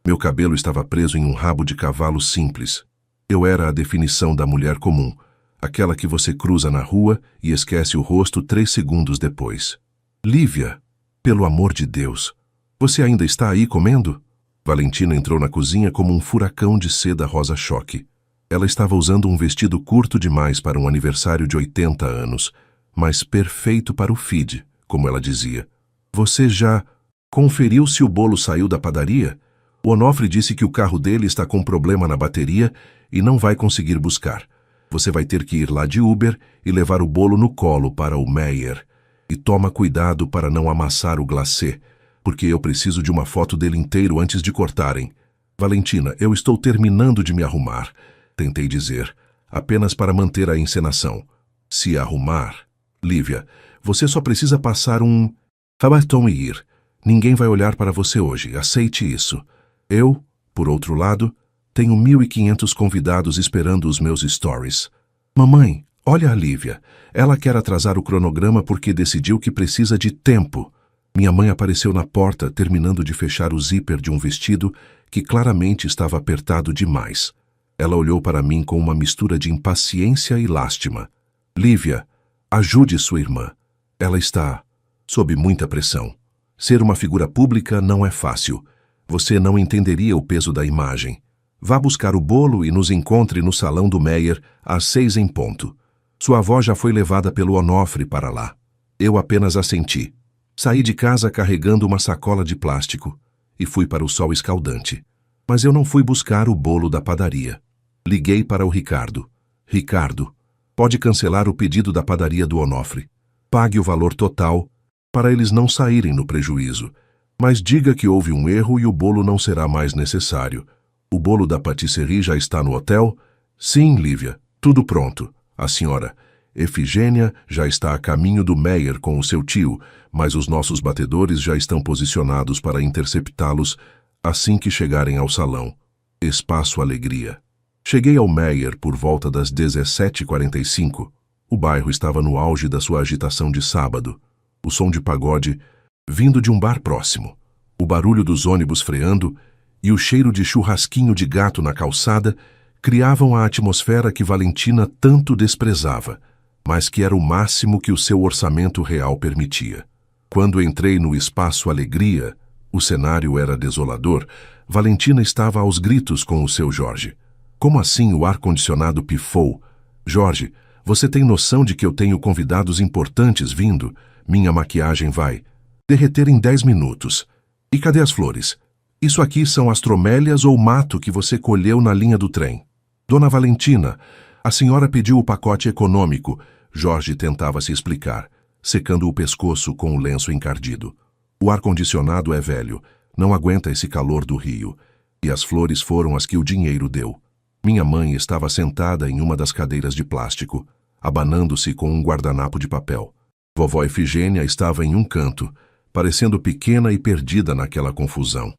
S1: Meu cabelo estava preso em um rabo de cavalo simples. Eu era a definição da mulher comum, aquela que você cruza na rua e esquece o rosto 3 segundos depois. Lívia, pelo amor de Deus, você ainda está aí comendo? Valentina entrou na cozinha como um furacão de seda rosa-choque. Ela estava usando um vestido curto demais para um aniversário de 80 anos, mas perfeito para o feed, como ela dizia. Você já conferiu se o bolo saiu da padaria? O Onofre disse que o carro dele está com problema na bateria e não vai conseguir buscar. Você vai ter que ir lá de Uber e levar o bolo no colo para o Meyer. E toma cuidado para não amassar o glacê, porque eu preciso de uma foto dele inteiro antes de cortarem. Valentina, eu estou terminando de me arrumar, tentei dizer, apenas para manter a encenação. Se arrumar? Lívia, você só precisa passar um batom e ir. Ninguém vai olhar para você hoje, aceite isso. Eu, por outro lado, tenho 1.500 convidados esperando os meus stories. Mamãe, olha a Lívia. Ela quer atrasar o cronograma porque decidiu que precisa de tempo. Minha mãe apareceu na porta, terminando de fechar o zíper de um vestido que claramente estava apertado demais. Ela olhou para mim com uma mistura de impaciência e lástima. Lívia, ajude sua irmã. Ela está sob muita pressão. Ser uma figura pública não é fácil. Você não entenderia o peso da imagem. Vá buscar o bolo e nos encontre no salão do Meyer às 6 em ponto. Sua avó já foi levada pelo Onofre para lá. Eu apenas assenti. Saí de casa carregando uma sacola de plástico e fui para o sol escaldante. Mas eu não fui buscar o bolo da padaria. Liguei para o Ricardo. Ricardo, pode cancelar o pedido da padaria do Onofre. Pague o valor total para eles não saírem no prejuízo. Mas diga que houve um erro e o bolo não será mais necessário. O bolo da patisserie já está no hotel? Sim, Lívia, tudo pronto. A senhora Efigênia já está a caminho do Meyer com o seu tio, mas os nossos batedores já estão posicionados para interceptá-los assim que chegarem ao salão. Espaço Alegria. Cheguei ao Meyer por volta das 17h45. O bairro estava no auge da sua agitação de sábado. O som de pagode vindo de um bar próximo, o barulho dos ônibus freando e o cheiro de churrasquinho de gato na calçada criavam a atmosfera que Valentina tanto desprezava, mas que era o máximo que o seu orçamento real permitia. Quando entrei no Espaço Alegria, o cenário era desolador. Valentina estava aos gritos com o seu Jorge. Como assim o ar-condicionado pifou? Jorge, você tem noção de que eu tenho convidados importantes vindo? Minha maquiagem vai derreter em 10 minutos. E cadê as flores? Isso aqui são as tromélias ou mato que você colheu na linha do trem. Dona Valentina, a senhora pediu o pacote econômico. Jorge tentava se explicar, secando o pescoço com o lenço encardido. O ar-condicionado é velho, não aguenta esse calor do Rio. E as flores foram as que o dinheiro deu. Minha mãe estava sentada em uma das cadeiras de plástico, abanando-se com um guardanapo de papel. Vovó Efigênia estava em um canto, parecendo pequena e perdida naquela confusão.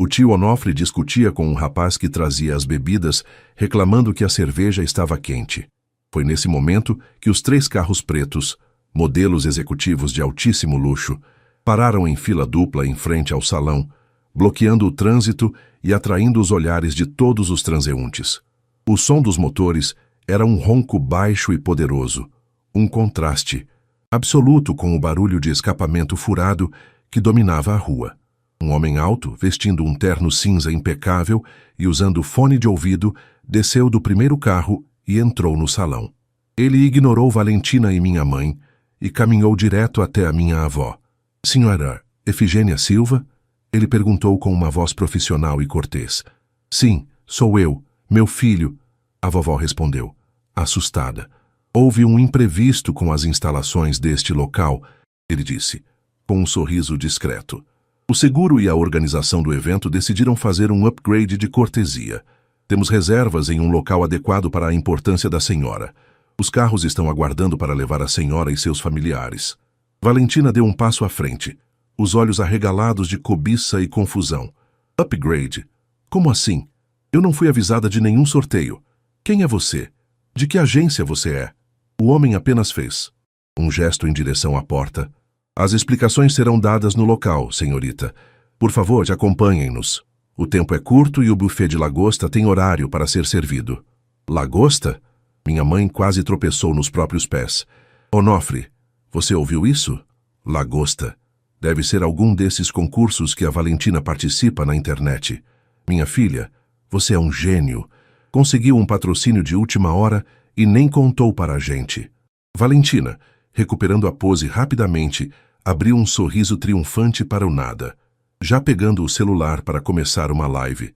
S1: O tio Onofre discutia com um rapaz que trazia as bebidas, reclamando que a cerveja estava quente. Foi nesse momento que os 3 carros pretos, modelos executivos de altíssimo luxo, pararam em fila dupla em frente ao salão, bloqueando o trânsito e atraindo os olhares de todos os transeuntes. O som dos motores era um ronco baixo e poderoso, um contraste absoluto com o barulho de escapamento furado que dominava a rua. Um homem alto, vestindo um terno cinza impecável e usando fone de ouvido, desceu do primeiro carro e entrou no salão. Ele ignorou Valentina e minha mãe e caminhou direto até a minha avó. Senhora Efigênia Silva? Ele perguntou com uma voz profissional e cortês. Sim, sou eu, meu filho, a vovó respondeu, assustada. Houve um imprevisto com as instalações deste local, ele disse, com um sorriso discreto. O seguro e a organização do evento decidiram fazer um upgrade de cortesia. Temos reservas em um local adequado para a importância da senhora. Os carros estão aguardando para levar a senhora e seus familiares. Valentina deu um passo à frente, os olhos arregalados de cobiça e confusão. Upgrade? Como assim? Eu não fui avisada de nenhum sorteio. Quem é você? De que agência você é? O homem apenas fez um gesto em direção à porta. As explicações serão dadas no local, senhorita. Por favor, acompanhem-nos. O tempo é curto e o buffet de lagosta tem horário para ser servido. Lagosta? Minha mãe quase tropeçou nos próprios pés. Onofre, você ouviu isso? Lagosta. Deve ser algum desses concursos que a Valentina participa na internet. Minha filha, você é um gênio. Conseguiu um patrocínio de última hora e nem contou para a gente. Valentina, recuperando a pose rapidamente, abriu um sorriso triunfante para o nada, já pegando o celular para começar uma live.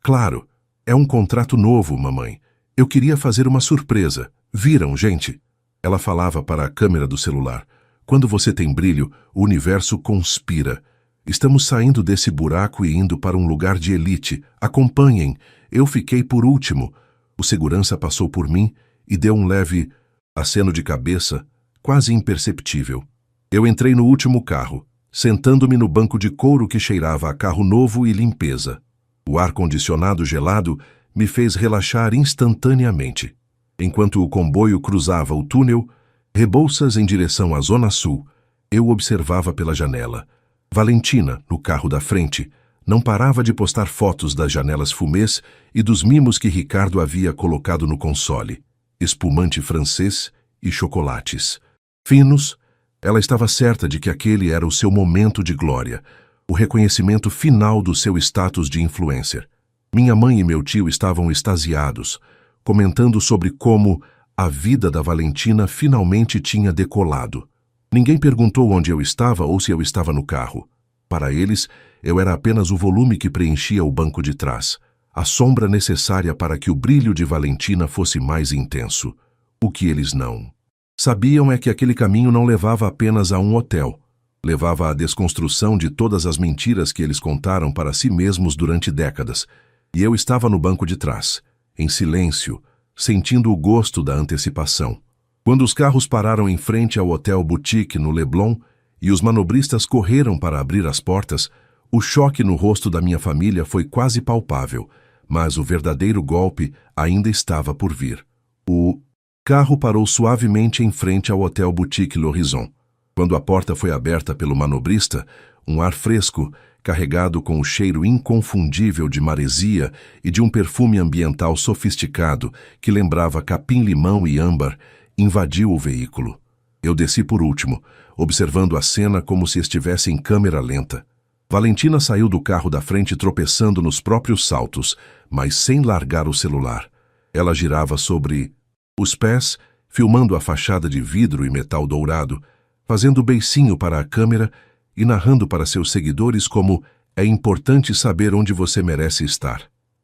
S1: Claro, é um contrato novo, mamãe. Eu queria fazer uma surpresa. Viram, gente? Ela falava para a câmera do celular. Quando você tem brilho, o universo conspira. Estamos saindo desse buraco e indo para um lugar de elite. Acompanhem. Eu fiquei por último. O segurança passou por mim e deu um leve aceno de cabeça, quase imperceptível. Eu entrei no último carro, sentando-me no banco de couro que cheirava a carro novo e limpeza. O ar-condicionado gelado me fez relaxar instantaneamente. Enquanto o comboio cruzava o túnel, Rebouças em direção à Zona Sul, eu observava pela janela. Valentina, no carro da frente, não parava de postar fotos das janelas fumês e dos mimos que Ricardo havia colocado no console. Espumante francês e chocolates. Finos, ela estava certa de que aquele era o seu momento de glória, o reconhecimento final do seu status de influencer. Minha mãe e meu tio estavam extasiados, comentando sobre como a vida da Valentina finalmente tinha decolado. Ninguém perguntou onde eu estava ou se eu estava no carro. Para eles, eu era apenas o volume que preenchia o banco de trás, a sombra necessária para que o brilho de Valentina fosse mais intenso. O que eles não sabiam é que aquele caminho não levava apenas a um hotel. Levava à desconstrução de todas as mentiras que eles contaram para si mesmos durante décadas. E eu estava no banco de trás, em silêncio, sentindo o gosto da antecipação. Quando os carros pararam em frente ao Hotel Boutique no Leblon e os manobristas correram para abrir as portas, o choque no rosto da minha família foi quase palpável, mas o verdadeiro golpe ainda estava por vir. O carro parou suavemente em frente ao Hotel Boutique L'Horizon. Quando a porta foi aberta pelo manobrista, um ar fresco, carregado com o cheiro inconfundível de maresia e de um perfume ambiental sofisticado que lembrava capim-limão e âmbar, invadiu o veículo. Eu desci por último, observando a cena como se estivesse em câmera lenta. Valentina saiu do carro da frente tropeçando nos próprios saltos, mas sem largar o celular. Ela girava sobre os pés, filmando a fachada de vidro e metal dourado, fazendo beicinho para a câmera e narrando para seus seguidores como é importante saber onde você merece estar.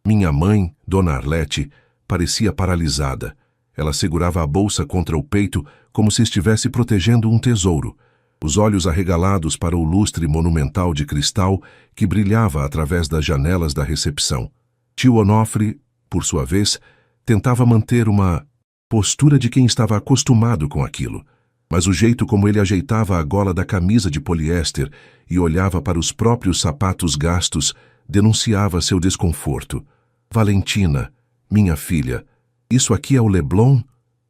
S1: Minha mãe, Dona Arlete, parecia paralisada. Ela segurava a bolsa contra o peito como se estivesse protegendo um tesouro, os olhos arregalados para o lustre monumental de cristal que brilhava através das janelas da recepção. Tio Onofre, por sua vez, tentava manter uma postura de quem estava acostumado com aquilo, mas o jeito como ele ajeitava a gola da camisa de poliéster e olhava para os próprios sapatos gastos denunciava seu desconforto. Valentina, minha filha, isso aqui é o Leblon?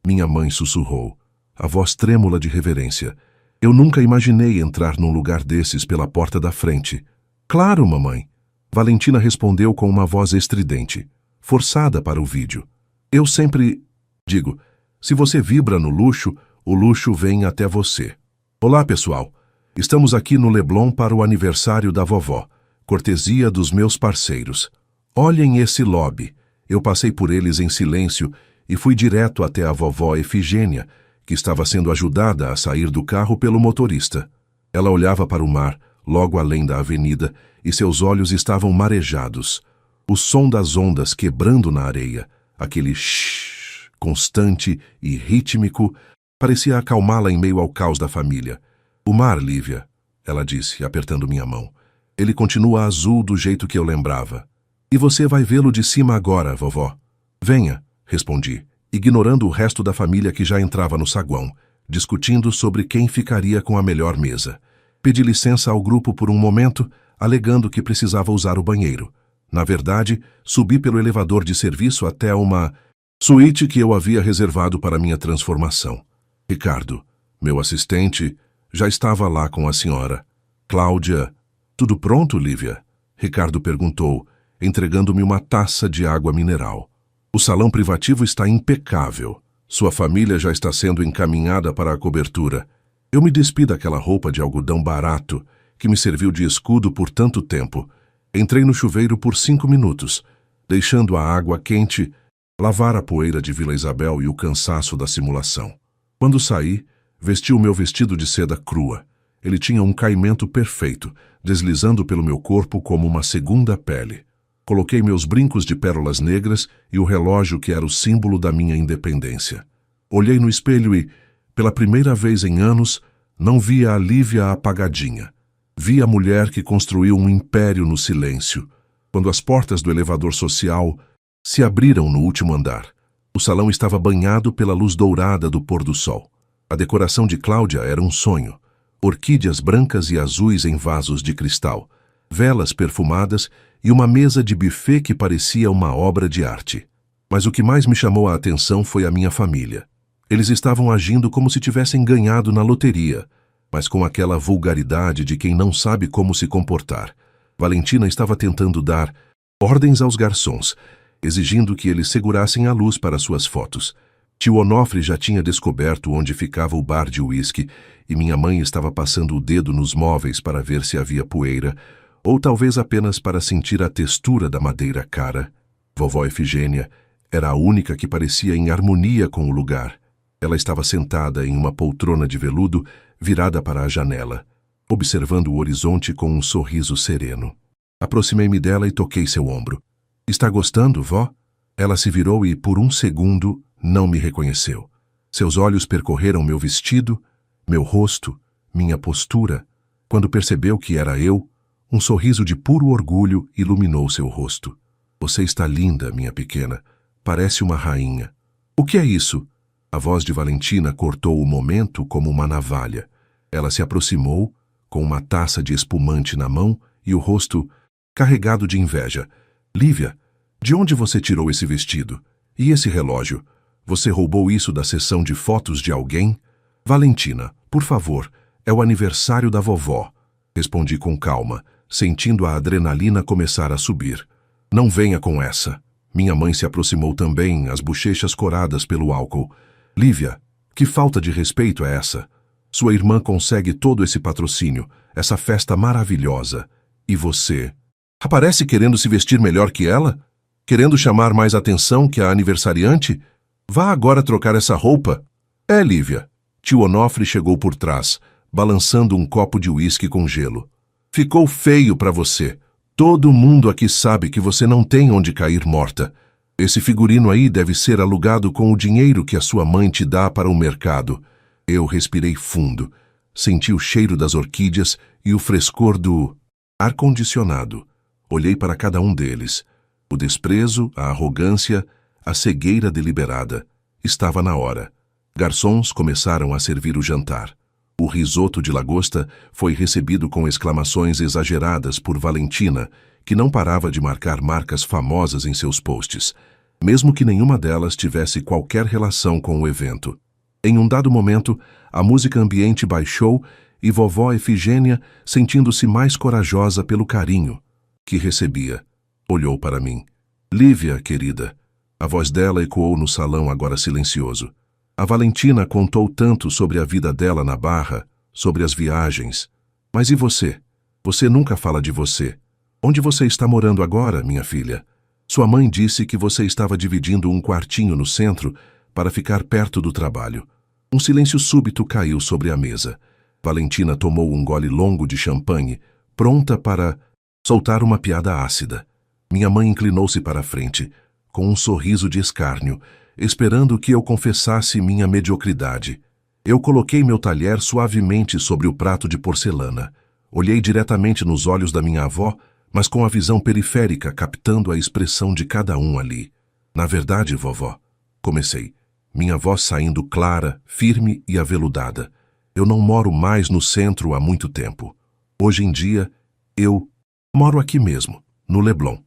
S1: Minha mãe sussurrou, a voz trêmula de reverência. Eu nunca imaginei entrar num lugar desses pela porta da frente. Claro, mamãe. Valentina respondeu com uma voz estridente, forçada para o vídeo. Eu sempre digo, se você vibra no luxo, o luxo vem até você. Olá, pessoal. Estamos aqui no Leblon para o aniversário da vovó, cortesia dos meus parceiros. Olhem esse lobby. Eu passei por eles em silêncio e fui direto até a vovó Efigênia, que estava sendo ajudada a sair do carro pelo motorista. Ela olhava para o mar, logo além da avenida, e seus olhos estavam marejados. O som das ondas quebrando na areia, aquele shhh constante e rítmico, parecia acalmá-la em meio ao caos da família. O mar, Lívia, ela disse, apertando minha mão. Ele continua azul do jeito que eu lembrava. E você vai vê-lo de cima agora, vovó. Venha, respondi, ignorando o resto da família que já entrava no saguão, discutindo sobre quem ficaria com a melhor mesa. Pedi licença ao grupo por um momento, alegando que precisava usar o banheiro. Na verdade, subi pelo elevador de serviço até uma suíte que eu havia reservado para minha transformação. Ricardo, meu assistente, já estava lá com a senhora. Cláudia, tudo pronto, Lívia? Ricardo perguntou, entregando-me uma taça de água mineral. O salão privativo está impecável. Sua família já está sendo encaminhada para a cobertura. Eu me despi daquela roupa de algodão barato que me serviu de escudo por tanto tempo. Entrei no chuveiro por 5 minutos, deixando a água quente lavar a poeira de Vila Isabel e o cansaço da simulação. Quando saí, vesti o meu vestido de seda crua. Ele tinha um caimento perfeito, deslizando pelo meu corpo como uma segunda pele. Coloquei meus brincos de pérolas negras e o relógio que era o símbolo da minha independência. Olhei no espelho e, pela primeira vez em anos, não via a Lívia apagadinha. Vi a mulher que construiu um império no silêncio. Quando as portas do elevador social se abriram no último andar, o salão estava banhado pela luz dourada do pôr do sol. A decoração de Cláudia era um sonho. Orquídeas brancas e azuis em vasos de cristal, velas perfumadas e uma mesa de buffet que parecia uma obra de arte. Mas o que mais me chamou a atenção foi a minha família. Eles estavam agindo como se tivessem ganhado na loteria, mas com aquela vulgaridade de quem não sabe como se comportar. Valentina estava tentando dar ordens aos garçons, exigindo que eles segurassem a luz para suas fotos. Tio Onofre já tinha descoberto onde ficava o bar de uísque e minha mãe estava passando o dedo nos móveis para ver se havia poeira, ou talvez apenas para sentir a textura da madeira cara. Vovó Efigênia era a única que parecia em harmonia com o lugar. Ela estava sentada em uma poltrona de veludo, virada para a janela, observando o horizonte com um sorriso sereno. Aproximei-me dela e toquei seu ombro. Está gostando, vó? Ela se virou e, por um segundo, não me reconheceu. Seus olhos percorreram meu vestido, meu rosto, minha postura. Quando percebeu que era eu, um sorriso de puro orgulho iluminou seu rosto. Você está linda, minha pequena. Parece uma rainha. O que é isso? A voz de Valentina cortou o momento como uma navalha. Ela se aproximou, com uma taça de espumante na mão e o rosto carregado de inveja. Lívia, de onde você tirou esse vestido? E esse relógio? Você roubou isso da sessão de fotos de alguém? Valentina, por favor, é o aniversário da vovó. Respondi com calma, sentindo a adrenalina começar a subir. Não venha com essa. Minha mãe se aproximou também, as bochechas coradas pelo álcool. Lívia, que falta de respeito é essa? Sua irmã consegue todo esse patrocínio, essa festa maravilhosa. E você? Aparece querendo se vestir melhor que ela? Querendo chamar mais atenção que a aniversariante? Vá agora trocar essa roupa. É, Lívia. Tio Onofre chegou por trás, balançando um copo de uísque com gelo. Ficou feio para você. Todo mundo aqui sabe que você não tem onde cair morta. Esse figurino aí deve ser alugado com o dinheiro que a sua mãe te dá para o mercado. Eu respirei fundo. Senti o cheiro das orquídeas e o frescor do ar-condicionado. Olhei para cada um deles. O desprezo, a arrogância, a cegueira deliberada. Estava na hora. Garçons começaram a servir o jantar. O risoto de lagosta foi recebido com exclamações exageradas por Valentina, que não parava de marcar marcas famosas em seus posts, mesmo que nenhuma delas tivesse qualquer relação com o evento. Em um dado momento, a música ambiente baixou e vovó Efigênia, sentindo-se mais corajosa pelo carinho que recebia, olhou para mim. Lívia, querida. A voz dela ecoou no salão agora silencioso. A Valentina contou tanto sobre a vida dela na Barra, sobre as viagens. Mas e você? Você nunca fala de você. Onde você está morando agora, minha filha? Sua mãe disse que você estava dividindo um quartinho no centro para ficar perto do trabalho. Um silêncio súbito caiu sobre a mesa. Valentina tomou um gole longo de champanhe, pronta para soltar uma piada ácida. Minha mãe inclinou-se para a frente, com um sorriso de escárnio, esperando que eu confessasse minha mediocridade. Eu coloquei meu talher suavemente sobre o prato de porcelana. Olhei diretamente nos olhos da minha avó, mas com a visão periférica captando a expressão de cada um ali. Na verdade, vovó, comecei, minha voz saindo clara, firme e aveludada. Eu não moro mais no centro há muito tempo. Hoje em dia, eu moro aqui mesmo, no Leblon.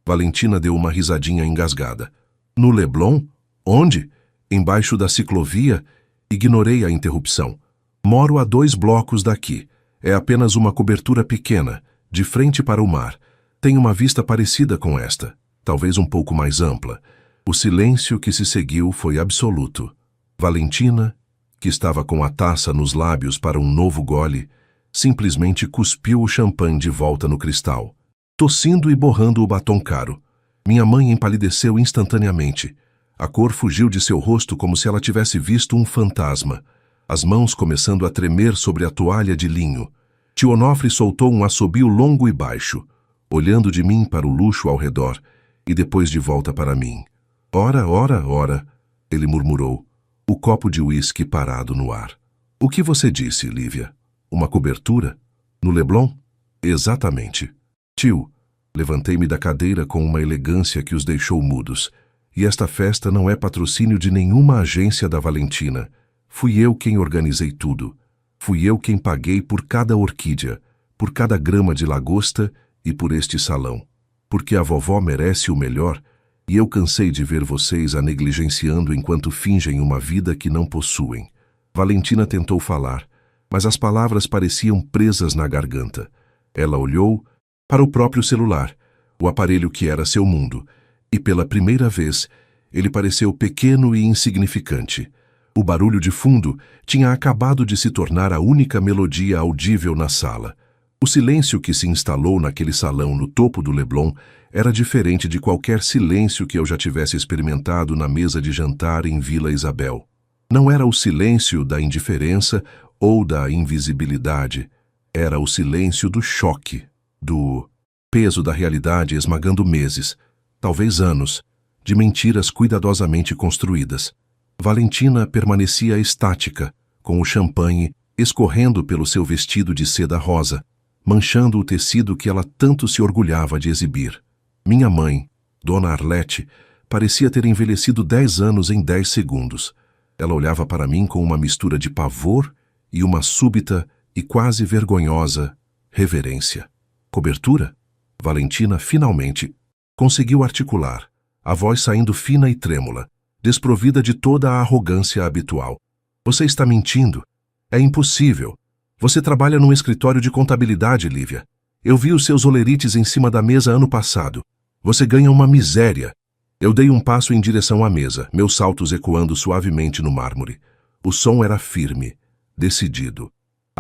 S1: Valentina deu uma risadinha engasgada. No Leblon? Onde? Embaixo da ciclovia? Ignorei a interrupção. Moro a 2 blocos daqui. É apenas uma cobertura pequena, de frente para o mar. Tem uma vista parecida com esta, talvez um pouco mais ampla. O silêncio que se seguiu foi absoluto. Valentina, que estava com a taça nos lábios para um novo gole, simplesmente cuspiu o champanhe de volta no cristal, tossindo e borrando o batom caro. Minha mãe empalideceu instantaneamente. A cor fugiu de seu rosto como se ela tivesse visto um fantasma, as mãos começando a tremer sobre a toalha de linho. Tio Onofre soltou um assobio longo e baixo, olhando de mim para o luxo ao redor e depois de volta para mim. Ora, ora, ora, ele murmurou, o copo de uísque parado no ar. O que você disse, Lívia? Uma cobertura? No Leblon? Exatamente. Tio, levantei-me da cadeira com uma elegância que os deixou mudos. E esta festa não é patrocínio de nenhuma agência da Valentina. Fui eu quem organizei tudo. Fui eu quem paguei por cada orquídea, por cada grama de lagosta e por este salão. Porque a vovó merece o melhor e eu cansei de ver vocês a negligenciando enquanto fingem uma vida que não possuem. Valentina tentou falar, mas as palavras pareciam presas na garganta. Ela olhou para o próprio celular, o aparelho que era seu mundo, e pela primeira vez, ele pareceu pequeno e insignificante. O barulho de fundo tinha acabado de se tornar a única melodia audível na sala. O silêncio que se instalou naquele salão no topo do Leblon era diferente de qualquer silêncio que eu já tivesse experimentado na mesa de jantar em Vila Isabel. Não era o silêncio da indiferença ou da invisibilidade. Era o silêncio do choque, do peso da realidade esmagando meses, talvez anos, de mentiras cuidadosamente construídas. Valentina permanecia estática, com o champanhe escorrendo pelo seu vestido de seda rosa, manchando o tecido que ela tanto se orgulhava de exibir. Minha mãe, Dona Arlete, parecia ter envelhecido 10 anos em 10 segundos. Ela olhava para mim com uma mistura de pavor e uma súbita e quase vergonhosa reverência. Cobertura? Valentina finalmente conseguiu articular, a voz saindo fina e trêmula, desprovida de toda a arrogância habitual. Você está mentindo. É impossível. Você trabalha num escritório de contabilidade, Lívia. Eu vi os seus olerites em cima da mesa ano passado. Você ganha uma miséria. Eu dei um passo em direção à mesa, meus saltos ecoando suavemente no mármore. O som era firme, decidido.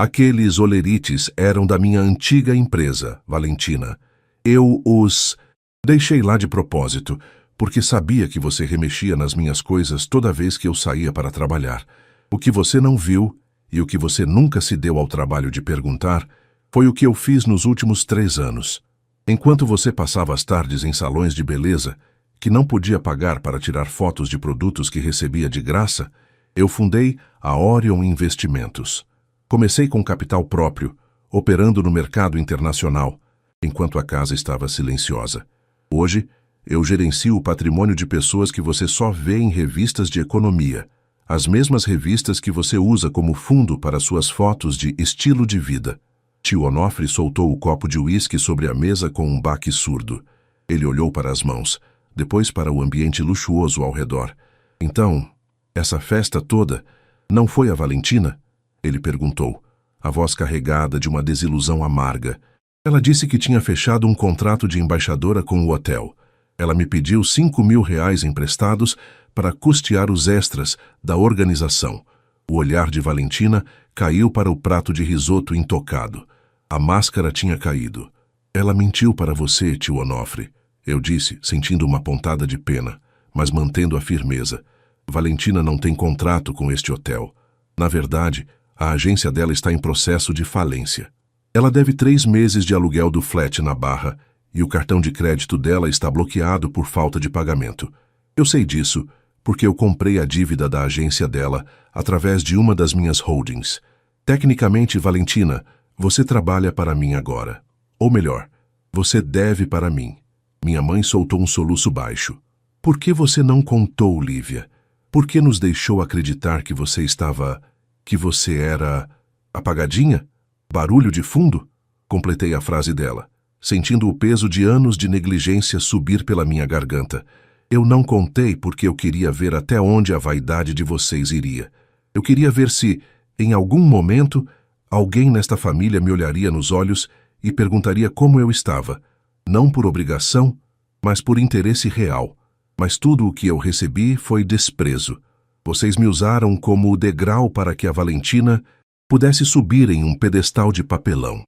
S1: Aqueles olerites eram da minha antiga empresa, Valentina. Eu os deixei lá de propósito, porque sabia que você remexia nas minhas coisas toda vez que eu saía para trabalhar. O que você não viu, e o que você nunca se deu ao trabalho de perguntar, foi o que eu fiz nos últimos 3 anos. Enquanto você passava as tardes em salões de beleza, que não podia pagar para tirar fotos de produtos que recebia de graça, eu fundei a Orion Investimentos. Comecei com capital próprio, operando no mercado internacional, enquanto a casa estava silenciosa. Hoje, eu gerencio o patrimônio de pessoas que você só vê em revistas de economia, as mesmas revistas que você usa como fundo para suas fotos de estilo de vida. Tio Onofre soltou o copo de uísque sobre a mesa com um baque surdo. Ele olhou para as mãos, depois para o ambiente luxuoso ao redor. Então, essa festa toda não foi a Valentina? Ele perguntou, a voz carregada de uma desilusão amarga. Ela disse que tinha fechado um contrato de embaixadora com o hotel. Ela me pediu R$ 5.000 emprestados para custear os extras da organização. O olhar de Valentina caiu para o prato de risoto intocado. A máscara tinha caído. Ela mentiu para você, tio Onofre, eu disse, sentindo uma pontada de pena, mas mantendo a firmeza. Valentina não tem contrato com este hotel. Na verdade, a agência dela está em processo de falência. Ela deve 3 meses de aluguel do flat na Barra e o cartão de crédito dela está bloqueado por falta de pagamento. Eu sei disso porque eu comprei a dívida da agência dela através de uma das minhas holdings. Tecnicamente, Valentina, você trabalha para mim agora. Ou melhor, você deve para mim. Minha mãe soltou um soluço baixo. Por que você não contou, Lívia? Por que nos deixou acreditar que você era apagadinha? Barulho de fundo? Completei a frase dela, sentindo o peso de anos de negligência subir pela minha garganta. Eu não contei porque eu queria ver até onde a vaidade de vocês iria. Eu queria ver se, em algum momento, alguém nesta família me olharia nos olhos e perguntaria como eu estava, não por obrigação, mas por interesse real. Mas tudo o que eu recebi foi desprezo. Vocês me usaram como o degrau para que a Valentina pudesse subir em um pedestal de papelão.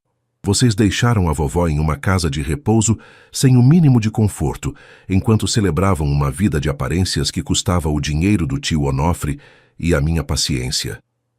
S1: Vocês deixaram a vovó em uma casa de repouso sem o mínimo de conforto, enquanto celebravam uma vida de aparências que custava o dinheiro do tio Onofre e a minha paciência.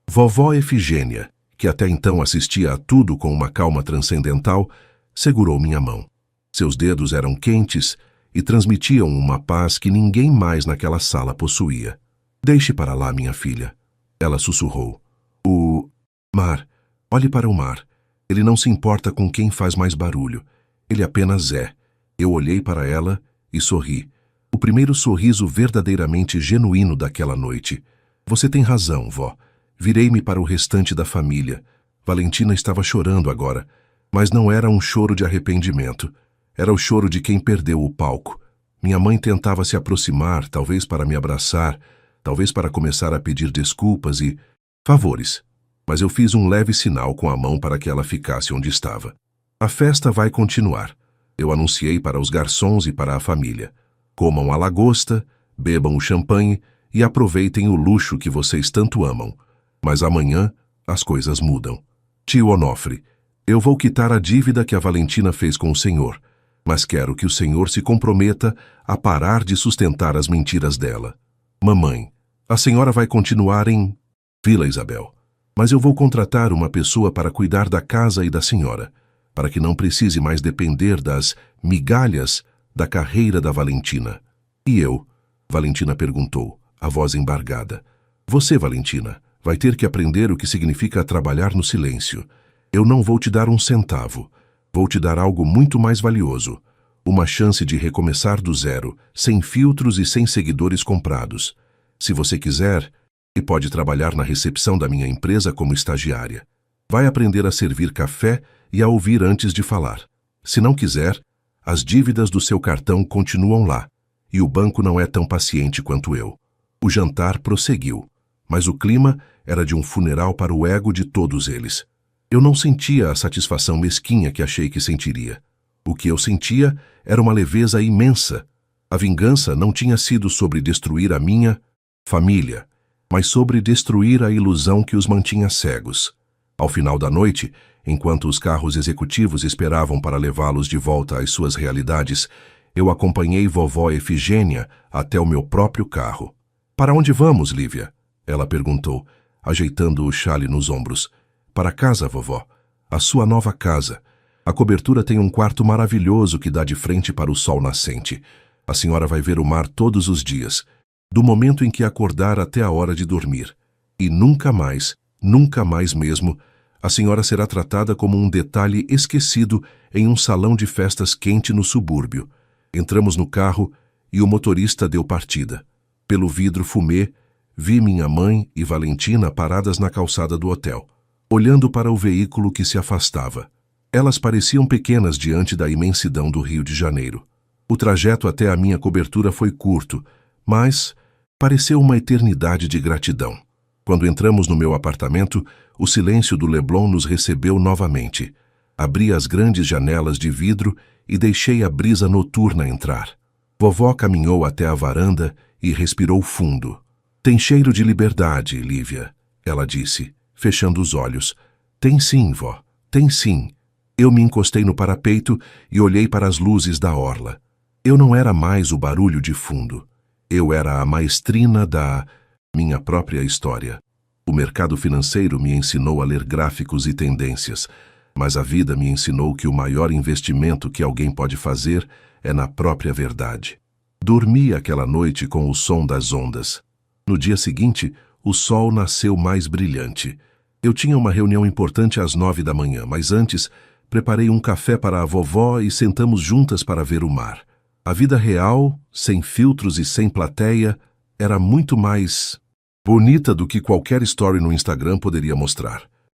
S1: Vovó Efigênia, que até então assistia a tudo com uma calma transcendental, segurou minha mão. Seus dedos eram quentes e transmitiam uma paz que ninguém mais naquela sala possuía. Deixe para lá, minha filha. Ela sussurrou. O mar. Olhe para o mar. Ele não se importa com quem faz mais barulho. Ele apenas é. Eu olhei para ela e sorri. O primeiro sorriso verdadeiramente genuíno daquela noite. Você tem razão, vó. Virei-me para o restante da família. Valentina estava chorando agora, mas não era um choro de arrependimento. Era o choro de quem perdeu o palco. Minha mãe tentava se aproximar, talvez para me abraçar, talvez para começar a pedir desculpas e favores. Mas eu fiz um leve sinal com a mão para que ela ficasse onde estava. A festa vai continuar. Eu anunciei para os garçons e para a família. Comam a lagosta, bebam o champanhe e aproveitem o luxo que vocês tanto amam. Mas amanhã as coisas mudam. Tio Onofre, eu vou quitar a dívida que a Valentina fez com o senhor, mas quero que o senhor se comprometa a parar de sustentar as mentiras dela. Mamãe, a senhora vai continuar em Vila Isabel, mas eu vou contratar uma pessoa para cuidar da casa e da senhora, para que não precise mais depender das migalhas da carreira da Valentina. E eu? Valentina perguntou, a voz embargada. Você, Valentina, vai ter que aprender o que significa trabalhar no silêncio. Eu não vou te dar um centavo. Vou te dar algo muito mais valioso. Uma chance de recomeçar do zero, sem filtros e sem seguidores comprados. Se você quiser, e pode trabalhar na recepção da minha empresa como estagiária. Vai aprender a servir café e a ouvir antes de falar. Se não quiser, as dívidas do seu cartão continuam lá, e o banco não é tão paciente quanto eu. O jantar prosseguiu, mas o clima era de um funeral para o ego de todos eles. Eu não sentia a satisfação mesquinha que achei que sentiria. O que eu sentia era uma leveza imensa. A vingança não tinha sido sobre destruir a minha família, mas sobre destruir a ilusão que os mantinha cegos. Ao final da noite, enquanto os carros executivos esperavam para levá-los de volta às suas realidades, eu acompanhei vovó Efigênia até o meu próprio carro. "Para onde vamos, Lívia?" ela perguntou, ajeitando o xale nos ombros. "Para casa, vovó. A sua nova casa. A cobertura tem um quarto maravilhoso que dá de frente para o sol nascente. A senhora vai ver o mar todos os dias, do momento em que acordar até a hora de dormir. E nunca mais mesmo, a senhora será tratada como um detalhe esquecido em um salão de festas quente no subúrbio." Entramos no carro e o motorista deu partida. Pelo vidro fumê, vi minha mãe e Valentina paradas na calçada do hotel, olhando para o veículo que se afastava. Elas pareciam pequenas diante da imensidão do Rio de Janeiro. O trajeto até a minha cobertura foi curto, mas pareceu uma eternidade de gratidão. Quando entramos no meu apartamento, o silêncio do Leblon nos recebeu novamente. Abri as grandes janelas de vidro e deixei a brisa noturna entrar. Vovó caminhou até a varanda e respirou fundo. "Tem cheiro de liberdade, Lívia", ela disse, fechando os olhos. "Tem sim, vó, tem sim." Eu me encostei no parapeito e olhei para as luzes da orla. Eu não era mais o barulho de fundo. Eu era a maestrina da minha própria história. O mercado financeiro me ensinou a ler gráficos e tendências, mas a vida me ensinou que o maior investimento que alguém pode fazer é na própria verdade. Dormi aquela noite com o som das ondas. No dia seguinte, o sol nasceu mais brilhante. Eu tinha uma reunião importante às 9 da manhã, mas antes preparei um café para a vovó e sentamos juntas para ver o mar. A vida real, sem filtros e sem plateia, era muito mais bonita do que qualquer story no Instagram poderia mostrar.